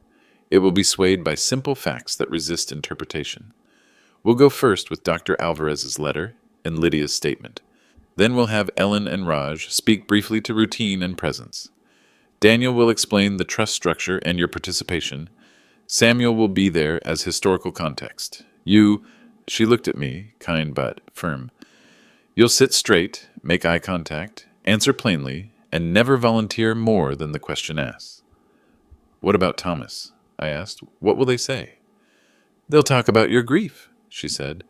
It will be swayed by simple facts that resist interpretation. We'll go first with Dr. Alvarez's letter and Lydia's statement. Then we'll have Ellen and Raj speak briefly to routine and presence. Daniel will explain the trust structure and your participation. Samuel will be there as historical context. She looked at me, kind but firm. You'll sit straight, make eye contact, answer plainly, and never volunteer more than the question asks. What about Thomas? I asked. What will they say? They'll talk about your grief, she said.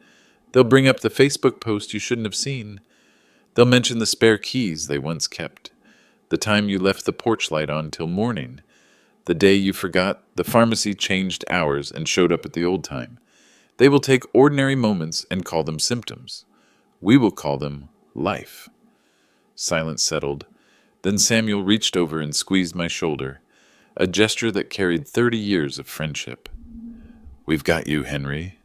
They'll bring up the Facebook post you shouldn't have seen. They'll mention the spare keys they once kept, the time you left the porch light on till morning, the day you forgot the pharmacy changed hours and showed up at the old time. They will take ordinary moments and call them symptoms. We will call them life. Silence settled. Then Samuel reached over and squeezed my shoulder, a gesture that carried 30 years of friendship. We've got you, Henry.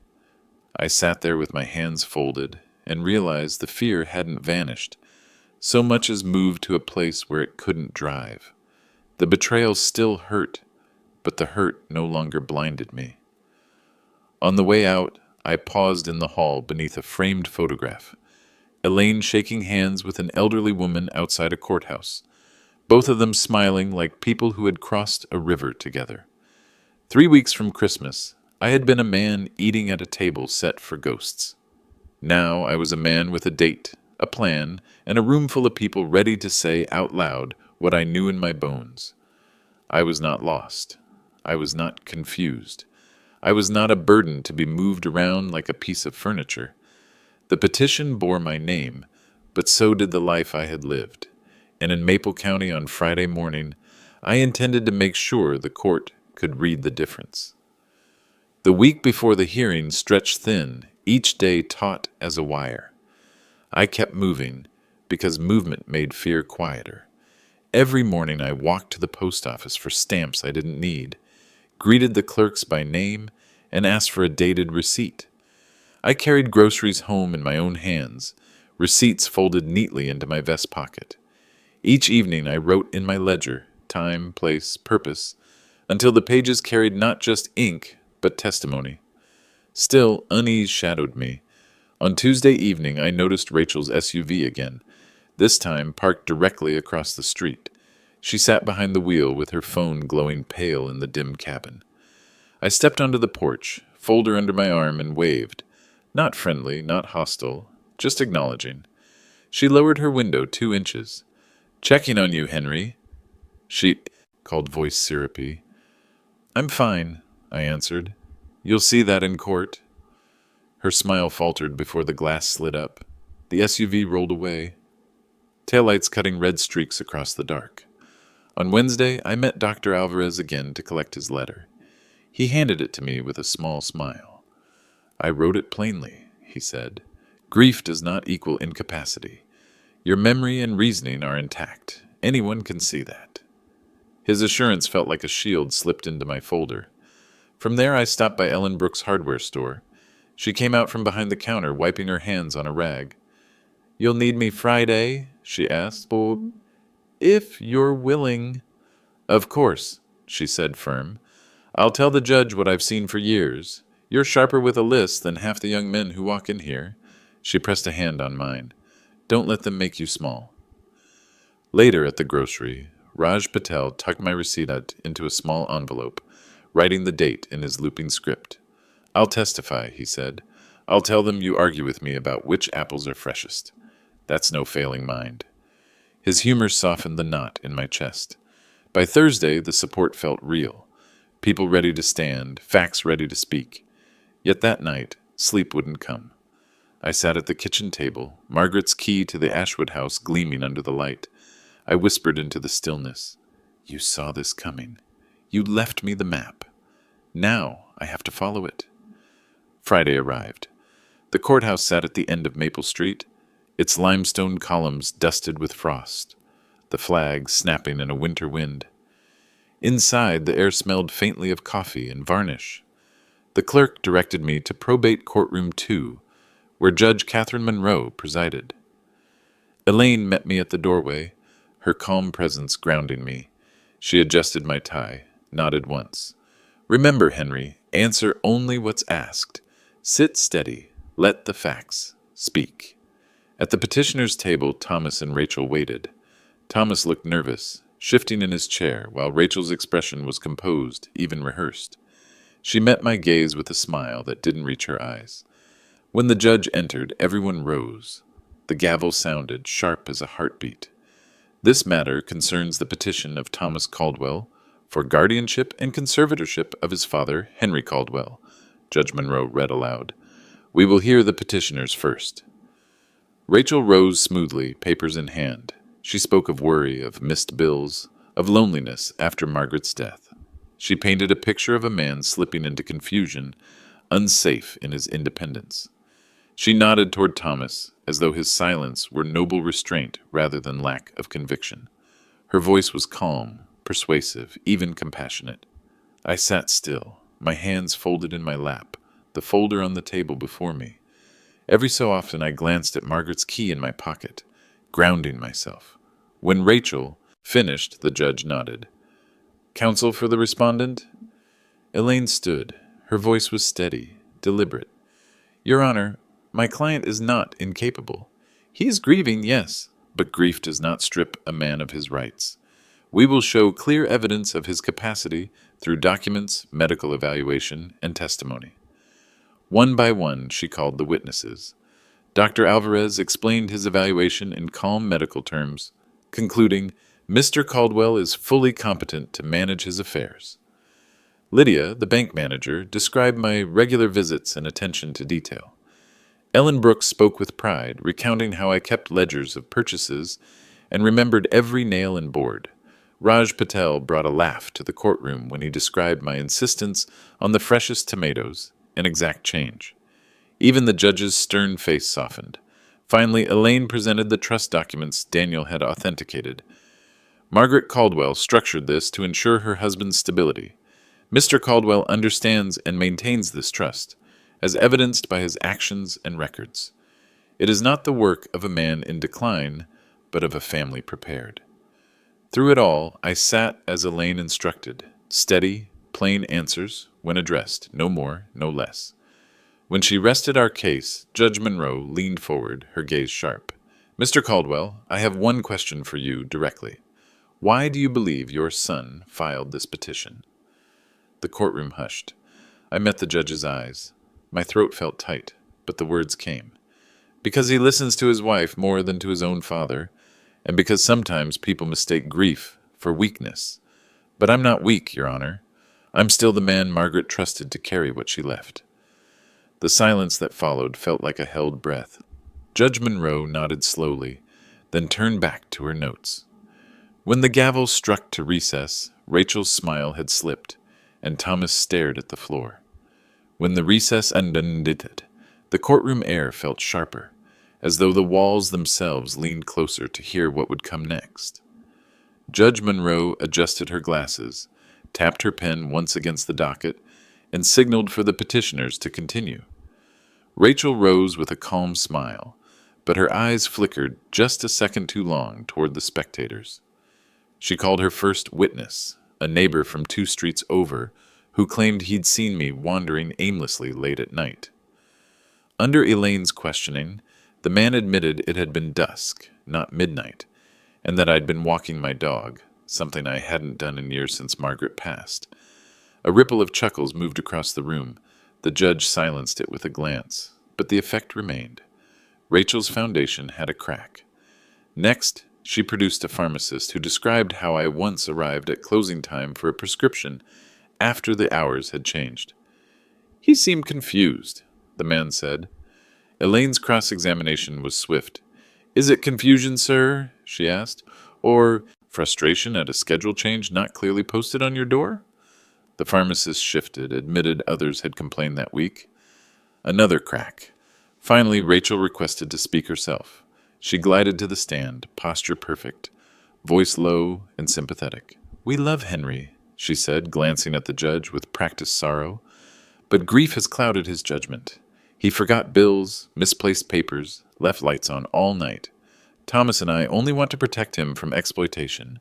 I sat there with my hands folded and realized the fear hadn't vanished, so much as moved to a place where it couldn't drive. The betrayal still hurt, but the hurt no longer blinded me. On the way out, I paused in the hall beneath a framed photograph. Elaine shaking hands with an elderly woman outside a courthouse, both of them smiling like people who had crossed a river together. 3 weeks from Christmas, I had been a man eating at a table set for ghosts. Now I was a man with a date, a plan, and a room full of people ready to say out loud what I knew in my bones. I was not lost. I was not confused. I was not a burden to be moved around like a piece of furniture. The petition bore my name, but so did the life I had lived. And in Maple County on Friday morning, I intended to make sure the court could read the difference. The week before the hearing stretched thin, each day taut as a wire. I kept moving, because movement made fear quieter. Every morning I walked to the post office for stamps I didn't need, greeted the clerks by name, and asked for a dated receipt. I carried groceries home in my own hands, receipts folded neatly into my vest pocket. Each evening I wrote in my ledger, time, place, purpose, until the pages carried not just ink, but testimony. Still, unease shadowed me. On Tuesday evening, I noticed Rachel's SUV again, this time parked directly across the street. She sat behind the wheel with her phone glowing pale in the dim cabin. I stepped onto the porch, folder under my arm, and waved. Not friendly, not hostile, just acknowledging. She lowered her window 2 inches. "Checking on you, Henry." She called, voice syrupy. "I'm fine," I answered. "You'll see that in court." Her smile faltered before the glass slid up. The SUV rolled away, taillights cutting red streaks across the dark. On Wednesday, I met Dr. Alvarez again to collect his letter. He handed it to me with a small smile. "I wrote it plainly," he said. "Grief does not equal incapacity. Your memory and reasoning are intact. Anyone can see that." His assurance felt like a shield slipped into my folder. From there, I stopped by Ellen Brooks' hardware store. She came out from behind the counter, wiping her hands on a rag. "You'll need me Friday?" she asked. "Oh, if you're willing." "Of course," she said, firm. "I'll tell the judge what I've seen for years. You're sharper with a list than half the young men who walk in here." She pressed a hand on mine. "Don't let them make you small." Later at the grocery, Raj Patel tucked my receipt into a small envelope, writing the date in his looping script. "I'll testify," he said. "I'll tell them you argue with me about which apples are freshest. That's no failing mind." His humor softened the knot in my chest. By Thursday, the support felt real. People ready to stand, facts ready to speak. Yet that night, sleep wouldn't come. I sat at the kitchen table, Margaret's key to the Ashwood house gleaming under the light. I whispered into the stillness. "You saw this coming. You left me the map. Now I have to follow it." Friday arrived. The courthouse sat at the end of Maple Street, its limestone columns dusted with frost, the flag snapping in a winter wind. Inside, the air smelled faintly of coffee and varnish. The clerk directed me to Probate Courtroom 2, where Judge Catherine Monroe presided. Elaine met me at the doorway, her calm presence grounding me. She adjusted my tie, nodded once. "Remember, Henry, answer only what's asked. Sit steady. Let the facts speak." At the petitioner's table, Thomas and Rachel waited. Thomas looked nervous, shifting in his chair, while Rachel's expression was composed, even rehearsed. She met my gaze with a smile that didn't reach her eyes. When the judge entered, everyone rose. The gavel sounded, sharp as a heartbeat. "This matter concerns the petition of Thomas Caldwell for guardianship and conservatorship of his father, Henry Caldwell," Judge Monroe read aloud. "We will hear the petitioners first." Rachel rose smoothly, papers in hand. She spoke of worry, of missed bills, of loneliness after Margaret's death. She painted a picture of a man slipping into confusion, unsafe in his independence. She nodded toward Thomas, as though his silence were noble restraint rather than lack of conviction. Her voice was calm, persuasive, even compassionate. I sat still, my hands folded in my lap, the folder on the table before me. Every so often I glanced at Margaret's key in my pocket, grounding myself. When Rachel finished, the judge nodded. "Counsel for the respondent?" Elaine stood. Her voice was steady, deliberate. "Your Honor, my client is not incapable. He is grieving, yes, but grief does not strip a man of his rights. We will show clear evidence of his capacity through documents, medical evaluation, and testimony." One by one, she called the witnesses. Dr. Alvarez explained his evaluation in calm medical terms, concluding, "Mr. Caldwell is fully competent to manage his affairs." Lydia, the bank manager, described my regular visits and attention to detail. Ellen Brooks spoke with pride, recounting how I kept ledgers of purchases and remembered every nail and board. Raj Patel brought a laugh to the courtroom when he described my insistence on the freshest tomatoes and exact change. Even the judge's stern face softened. Finally, Elaine presented the trust documents Daniel had authenticated. Margaret Caldwell structured this to ensure her husband's stability. Mr. Caldwell understands and maintains this trust, as evidenced by his actions and records. It is not the work of a man in decline, but of a family prepared. Through it all, I sat as Elaine instructed, steady, plain answers when addressed, no more, no less. When she rested our case, Judge Monroe leaned forward, her gaze sharp. Mr. Caldwell, I have one question for you directly. Why do you believe your son filed this petition? The courtroom hushed. I met the judge's eyes. My throat felt tight, but the words came. Because he listens to his wife more than to his own father, and because sometimes people mistake grief for weakness. But I'm not weak, Your Honor. I'm still the man Margaret trusted to carry what she left. The silence that followed felt like a held breath. Judge Monroe nodded slowly, then turned back to her notes. When the gavel struck to recess, Rachel's smile had slipped, and Thomas stared at the floor. When the recess ended, the courtroom air felt sharper, as though the walls themselves leaned closer to hear what would come next. Judge Monroe adjusted her glasses, tapped her pen once against the docket, and signaled for the petitioners to continue. Rachel rose with a calm smile, but her eyes flickered just a second too long toward the spectators. She called her first witness, a neighbor from 2 streets over, who claimed he'd seen me wandering aimlessly late at night. Under Elaine's questioning, the man admitted it had been dusk, not midnight, and that I'd been walking my dog, something I hadn't done in years since Margaret passed. A ripple of chuckles moved across the room. The judge silenced it with a glance, but the effect remained. Rachel's foundation had a crack. Next, she produced a pharmacist who described how I once arrived at closing time for a prescription after the hours had changed. He seemed confused, the man said. Elaine's cross-examination was swift. Is it confusion, sir? She asked. Or frustration at a schedule change not clearly posted on your door? The pharmacist shifted, admitted others had complained that week. Another crack. Finally, Rachel requested to speak herself. She glided to the stand, posture perfect, voice low and sympathetic. We love Henry, she said, glancing at the judge with practiced sorrow. But grief has clouded his judgment. He forgot bills, misplaced papers, left lights on all night. Thomas and I only want to protect him from exploitation.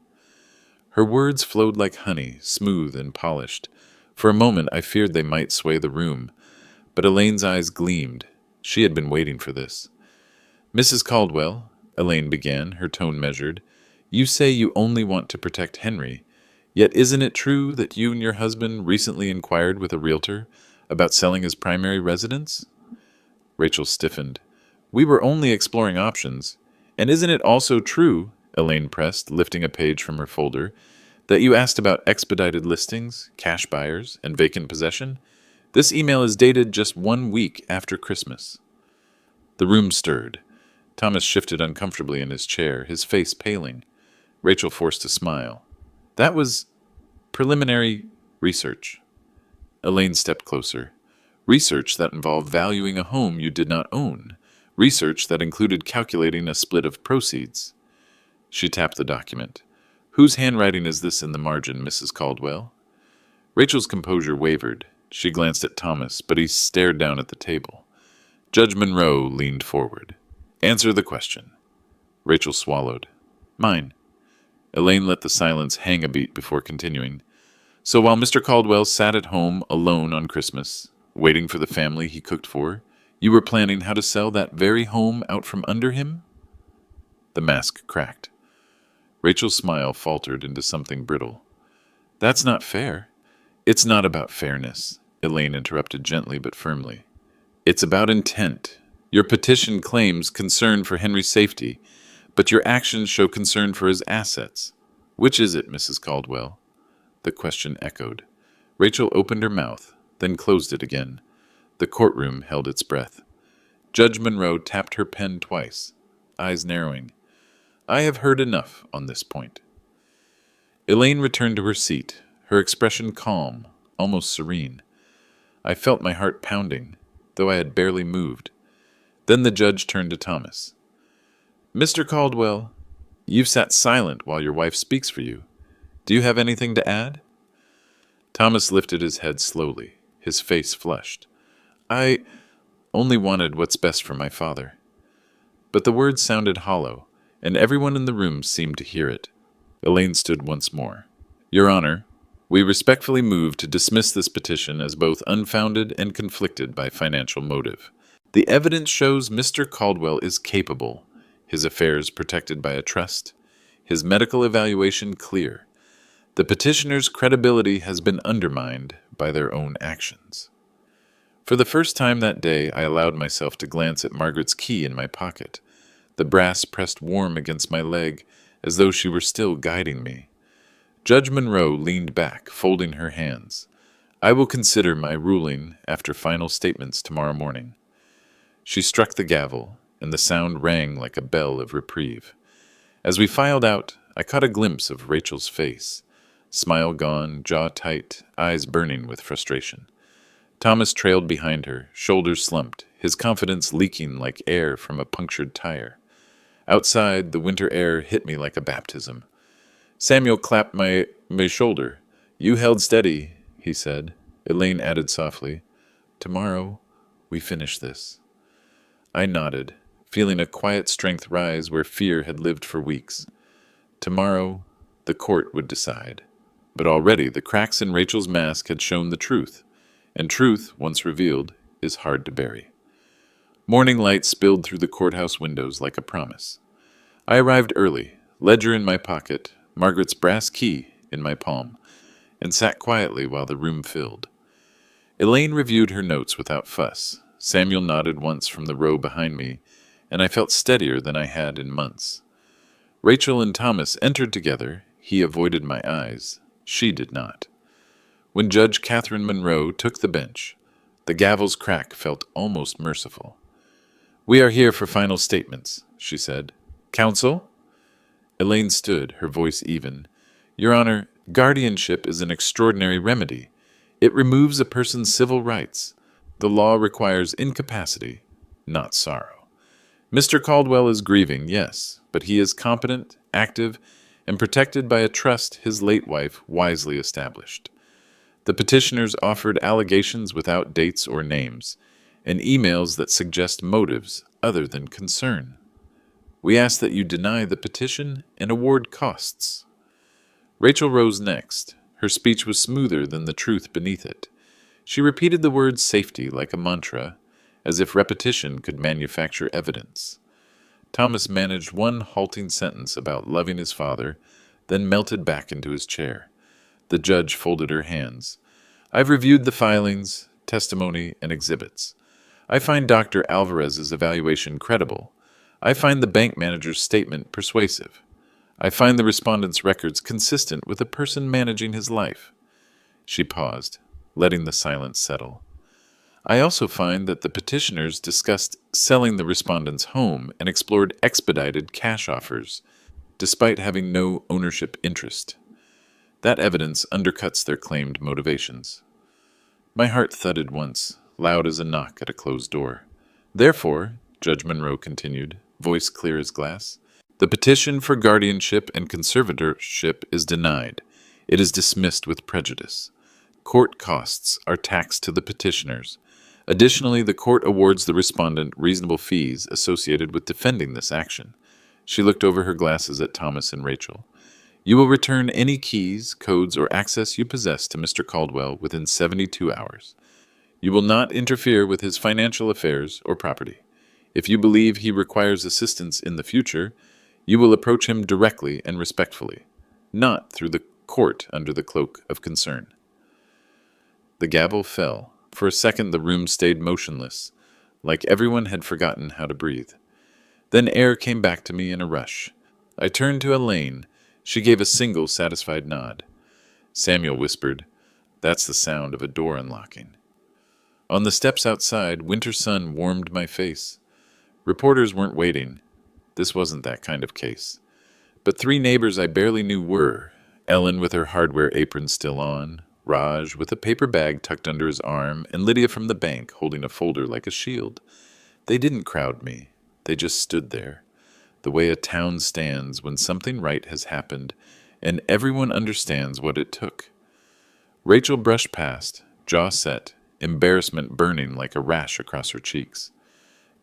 Her words flowed like honey, smooth and polished. For a moment I feared they might sway the room, but Elaine's eyes gleamed. She had been waiting for this. Mrs. Caldwell, Elaine began, her tone measured, you say you only want to protect Henry, yet isn't it true that you and your husband recently inquired with a realtor about selling his primary residence? Rachel stiffened. We were only exploring options. And isn't it also true, Elaine pressed, lifting a page from her folder, that you asked about expedited listings, cash buyers, and vacant possession? This email is dated just 1 week after Christmas. The room stirred. Thomas shifted uncomfortably in his chair, his face paling. Rachel forced a smile. That was preliminary research. Elaine stepped closer. Research that involved valuing a home you did not own. Research that included calculating a split of proceeds. She tapped the document. Whose handwriting is this in the margin, Mrs. Caldwell? Rachel's composure wavered. She glanced at Thomas, but he stared down at the table. Judge Monroe leaned forward. Answer the question. Rachel swallowed. Mine. Elaine let the silence hang a beat before continuing. So while Mr. Caldwell sat at home alone on Christmas, waiting for the family he cooked for, you were planning how to sell that very home out from under him? The mask cracked. Rachel's smile faltered into something brittle. That's not fair. It's not about fairness, Elaine interrupted gently but firmly. It's about intent. Your petition claims concern for Henry's safety, but your actions show concern for his assets. Which is it, Mrs. Caldwell? The question echoed. Rachel opened her mouth, then closed it again. The courtroom held its breath. Judge Monroe tapped her pen twice, eyes narrowing. I have heard enough on this point. Elaine returned to her seat, her expression calm, almost serene. I felt my heart pounding, though I had barely moved. Then the judge turned to Thomas. Mr. Caldwell, you've sat silent while your wife speaks for you. Do you have anything to add? Thomas lifted his head slowly, his face flushed. I only wanted what's best for my father. But the words sounded hollow, and everyone in the room seemed to hear it. Elaine stood once more. Your Honor, We respectfully move to dismiss this petition as both unfounded and conflicted by financial motive. The evidence shows Mr. Caldwell is capable, his affairs protected by a trust, his medical evaluation clear. The petitioner's credibility has been undermined by their own actions. For the first time that day, I allowed myself to glance at Margaret's key in my pocket. The brass pressed warm against my leg, as though she were still guiding me. Judge Monroe leaned back, folding her hands. I will consider my ruling after final statements tomorrow morning. She struck the gavel, and the sound rang like a bell of reprieve. As we filed out, I caught a glimpse of Rachel's face. Smile gone, jaw tight, eyes burning with frustration. Thomas trailed behind her, shoulders slumped, his confidence leaking like air from a punctured tire. Outside, the winter air hit me like a baptism. Samuel clapped my shoulder. "You held steady," he said. Elaine added softly, "Tomorrow, we finish this." I nodded, feeling a quiet strength rise where fear had lived for weeks. Tomorrow, the court would decide. But already the cracks in Rachel's mask had shown the truth, and truth, once revealed, is hard to bury. Morning light spilled through the courthouse windows like a promise. I arrived early, ledger in my pocket, Margaret's brass key in my palm, and sat quietly while the room filled. Elaine reviewed her notes without fuss. Samuel nodded once from the row behind me, and I felt steadier than I had in months. Rachel and Thomas entered together. He avoided my eyes. She did not. When Judge Catherine Monroe took the bench, the gavel's crack felt almost merciful. "We are here for final statements," she said. "Counsel?" Elaine stood, her voice even. "Your Honor, guardianship is an extraordinary remedy. It removes a person's civil rights. The law requires incapacity, not sorrow. Mr. Caldwell is grieving, yes, but he is competent, active, and protected by a trust his late wife wisely established. The petitioners offered allegations without dates or names, and emails that suggest motives other than concern. We ask that you deny the petition and award costs." Rachel rose next. Her speech was smoother than the truth beneath it. She repeated the word safety like a mantra, as if repetition could manufacture evidence. Thomas managed one halting sentence about loving his father, then melted back into his chair. The judge folded her hands. "I've reviewed the filings, testimony, and exhibits. I find Dr. Alvarez's evaluation credible. I find the bank manager's statement persuasive. I find the respondent's records consistent with a person managing his life." She paused, letting the silence settle. "I also find that the petitioners discussed selling the respondent's home and explored expedited cash offers, despite having no ownership interest. That evidence undercuts their claimed motivations." My heart thudded once, loud as a knock at a closed door. "Therefore," Judge Monroe continued, voice clear as glass, "the petition for guardianship and conservatorship is denied. It is dismissed with prejudice. Court costs are taxed to the petitioners. Additionally, the court awards the respondent reasonable fees associated with defending this action." She looked over her glasses at Thomas and Rachel. "You will return any keys, codes, or access you possess to Mr. Caldwell within 72 hours. You will not interfere with his financial affairs or property. If you believe he requires assistance in the future, you will approach him directly and respectfully, not through the court under the cloak of concern." The gavel fell. For a second the room stayed motionless, like everyone had forgotten how to breathe. Then air came back to me in a rush. I turned to Elaine. She gave a single satisfied nod. Samuel whispered, "That's the sound of a door unlocking." On the steps outside, winter sun warmed my face. Reporters weren't waiting. This wasn't that kind of case. But three neighbors I barely knew were: Ellen with her hardware apron still on, Raj with a paper bag tucked under his arm, and Lydia from the bank holding a folder like a shield. They didn't crowd me. They just stood there, the way a town stands when something right has happened, and everyone understands what it took. Rachel brushed past, jaw set, embarrassment burning like a rash across her cheeks.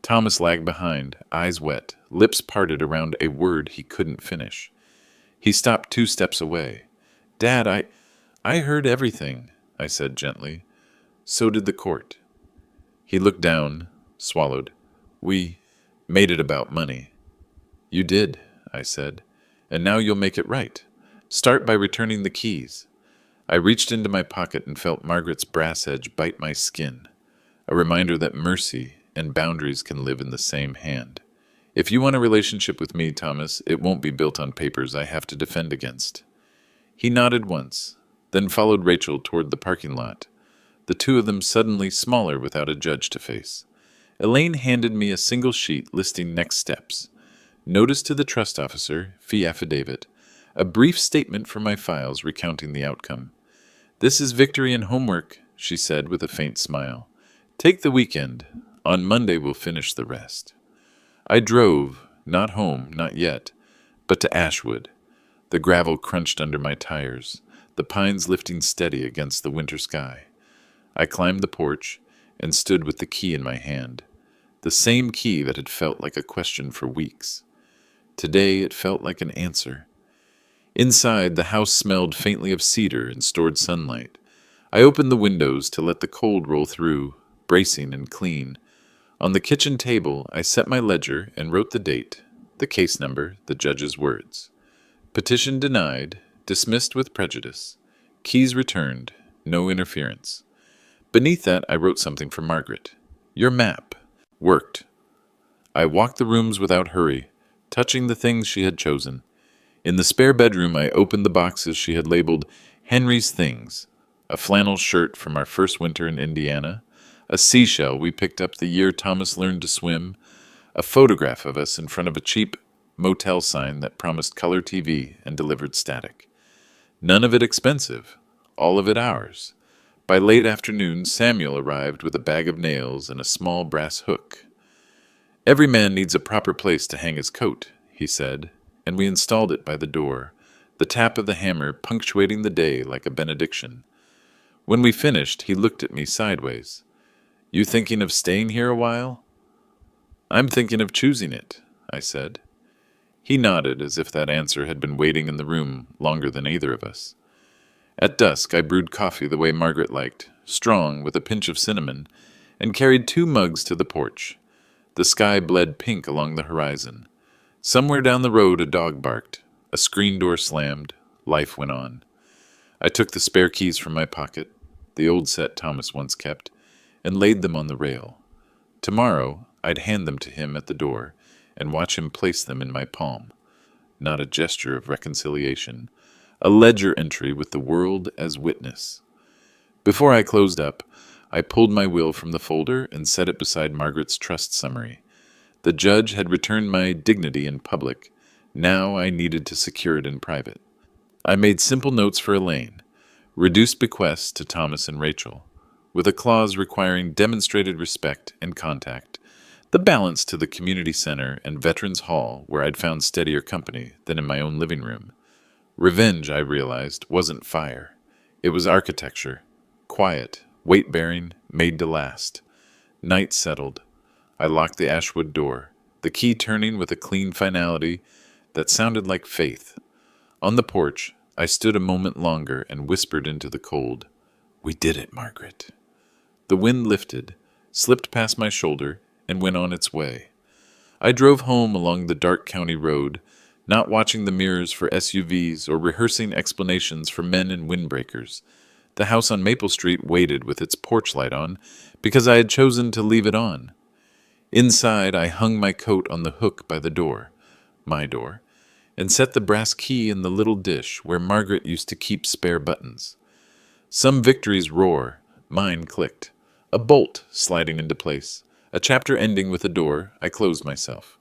Thomas lagged behind, eyes wet, lips parted around a word he couldn't finish. He stopped 2 steps away. "Dad, I heard everything, I said gently. So did the court. He looked down, swallowed. We made it about money. You did, I said, and now you'll make it right. Start by returning the keys. I reached into my pocket and felt Margaret's brass edge bite my skin, a reminder that mercy and boundaries can live in the same hand. If you want a relationship with me, Thomas, it won't be built on papers I have to defend against. He nodded once, then followed Rachel toward the parking lot, the two of them suddenly smaller without a judge to face. Elaine handed me a single sheet listing next steps. Notice to the trust officer, fee affidavit, a brief statement from my files recounting the outcome. This is victory and homework, she said with a faint smile. Take the weekend. On Monday we'll finish the rest. I drove, not home, not yet, but to Ashwood. The gravel crunched under my tires, the pines lifting steady against the winter sky. I climbed the porch and stood with the key in my hand, the same key that had felt like a question for weeks. Today it felt like an answer. Inside, the house smelled faintly of cedar and stored sunlight. I opened the windows to let the cold roll through, bracing and clean. On the kitchen table, I set my ledger and wrote the date, the case number, the judge's words. Petition denied, dismissed with prejudice. Keys returned, no interference. Beneath that, I wrote something for Margaret. Your map. Worked. I walked the rooms without hurry, touching the things she had chosen. In the spare bedroom, I opened the boxes she had labeled Henry's Things, a flannel shirt from our first winter in Indiana, a seashell we picked up the year Thomas learned to swim, a photograph of us in front of a cheap motel sign that promised color TV and delivered static. None of it expensive, all of it ours. By late afternoon, Samuel arrived with a bag of nails and a small brass hook. Every man needs a proper place to hang his coat, he said, and we installed it by the door, the tap of the hammer punctuating the day like a benediction. When we finished, he looked at me sideways. You thinking of staying here a while? I'm thinking of choosing it, I said. He nodded as if that answer had been waiting in the room longer than either of us. At dusk, I brewed coffee the way Margaret liked, strong with a pinch of cinnamon, and carried 2 mugs to the porch. The sky bled pink along the horizon. Somewhere down the road a dog barked, a screen door slammed, life went on. I took the spare keys from my pocket, the old set Thomas once kept, and laid them on the rail. Tomorrow, I'd hand them to him at the door and watch him place them in my palm. Not a gesture of reconciliation, a ledger entry with the world as witness. Before I closed up, I pulled my will from the folder and set it beside Margaret's trust summary. The judge had returned my dignity in public. Now I needed to secure it in private. I made simple notes for Elaine, reduced bequests to Thomas and Rachel, with a clause requiring demonstrated respect and contact, the balance to the community center and Veterans Hall where I'd found steadier company than in my own living room. Revenge, I realized, wasn't fire. It was architecture, quiet, weight-bearing, made to last. Night settled. I locked the Ashwood door, the key turning with a clean finality that sounded like faith. On the porch, I stood a moment longer and whispered into the cold, We did it, Margaret. The wind lifted, slipped past my shoulder, and went on its way. I drove home along the dark county road, not watching the mirrors for SUVs or rehearsing explanations for men in windbreakers. The house on Maple Street waited with its porch light on because I had chosen to leave it on. Inside, I hung my coat on the hook by the door, my door, and set the brass key in the little dish where Margaret used to keep spare buttons. Some victories roar, mine clicked. A bolt sliding into place, a chapter ending with a door, I closed myself.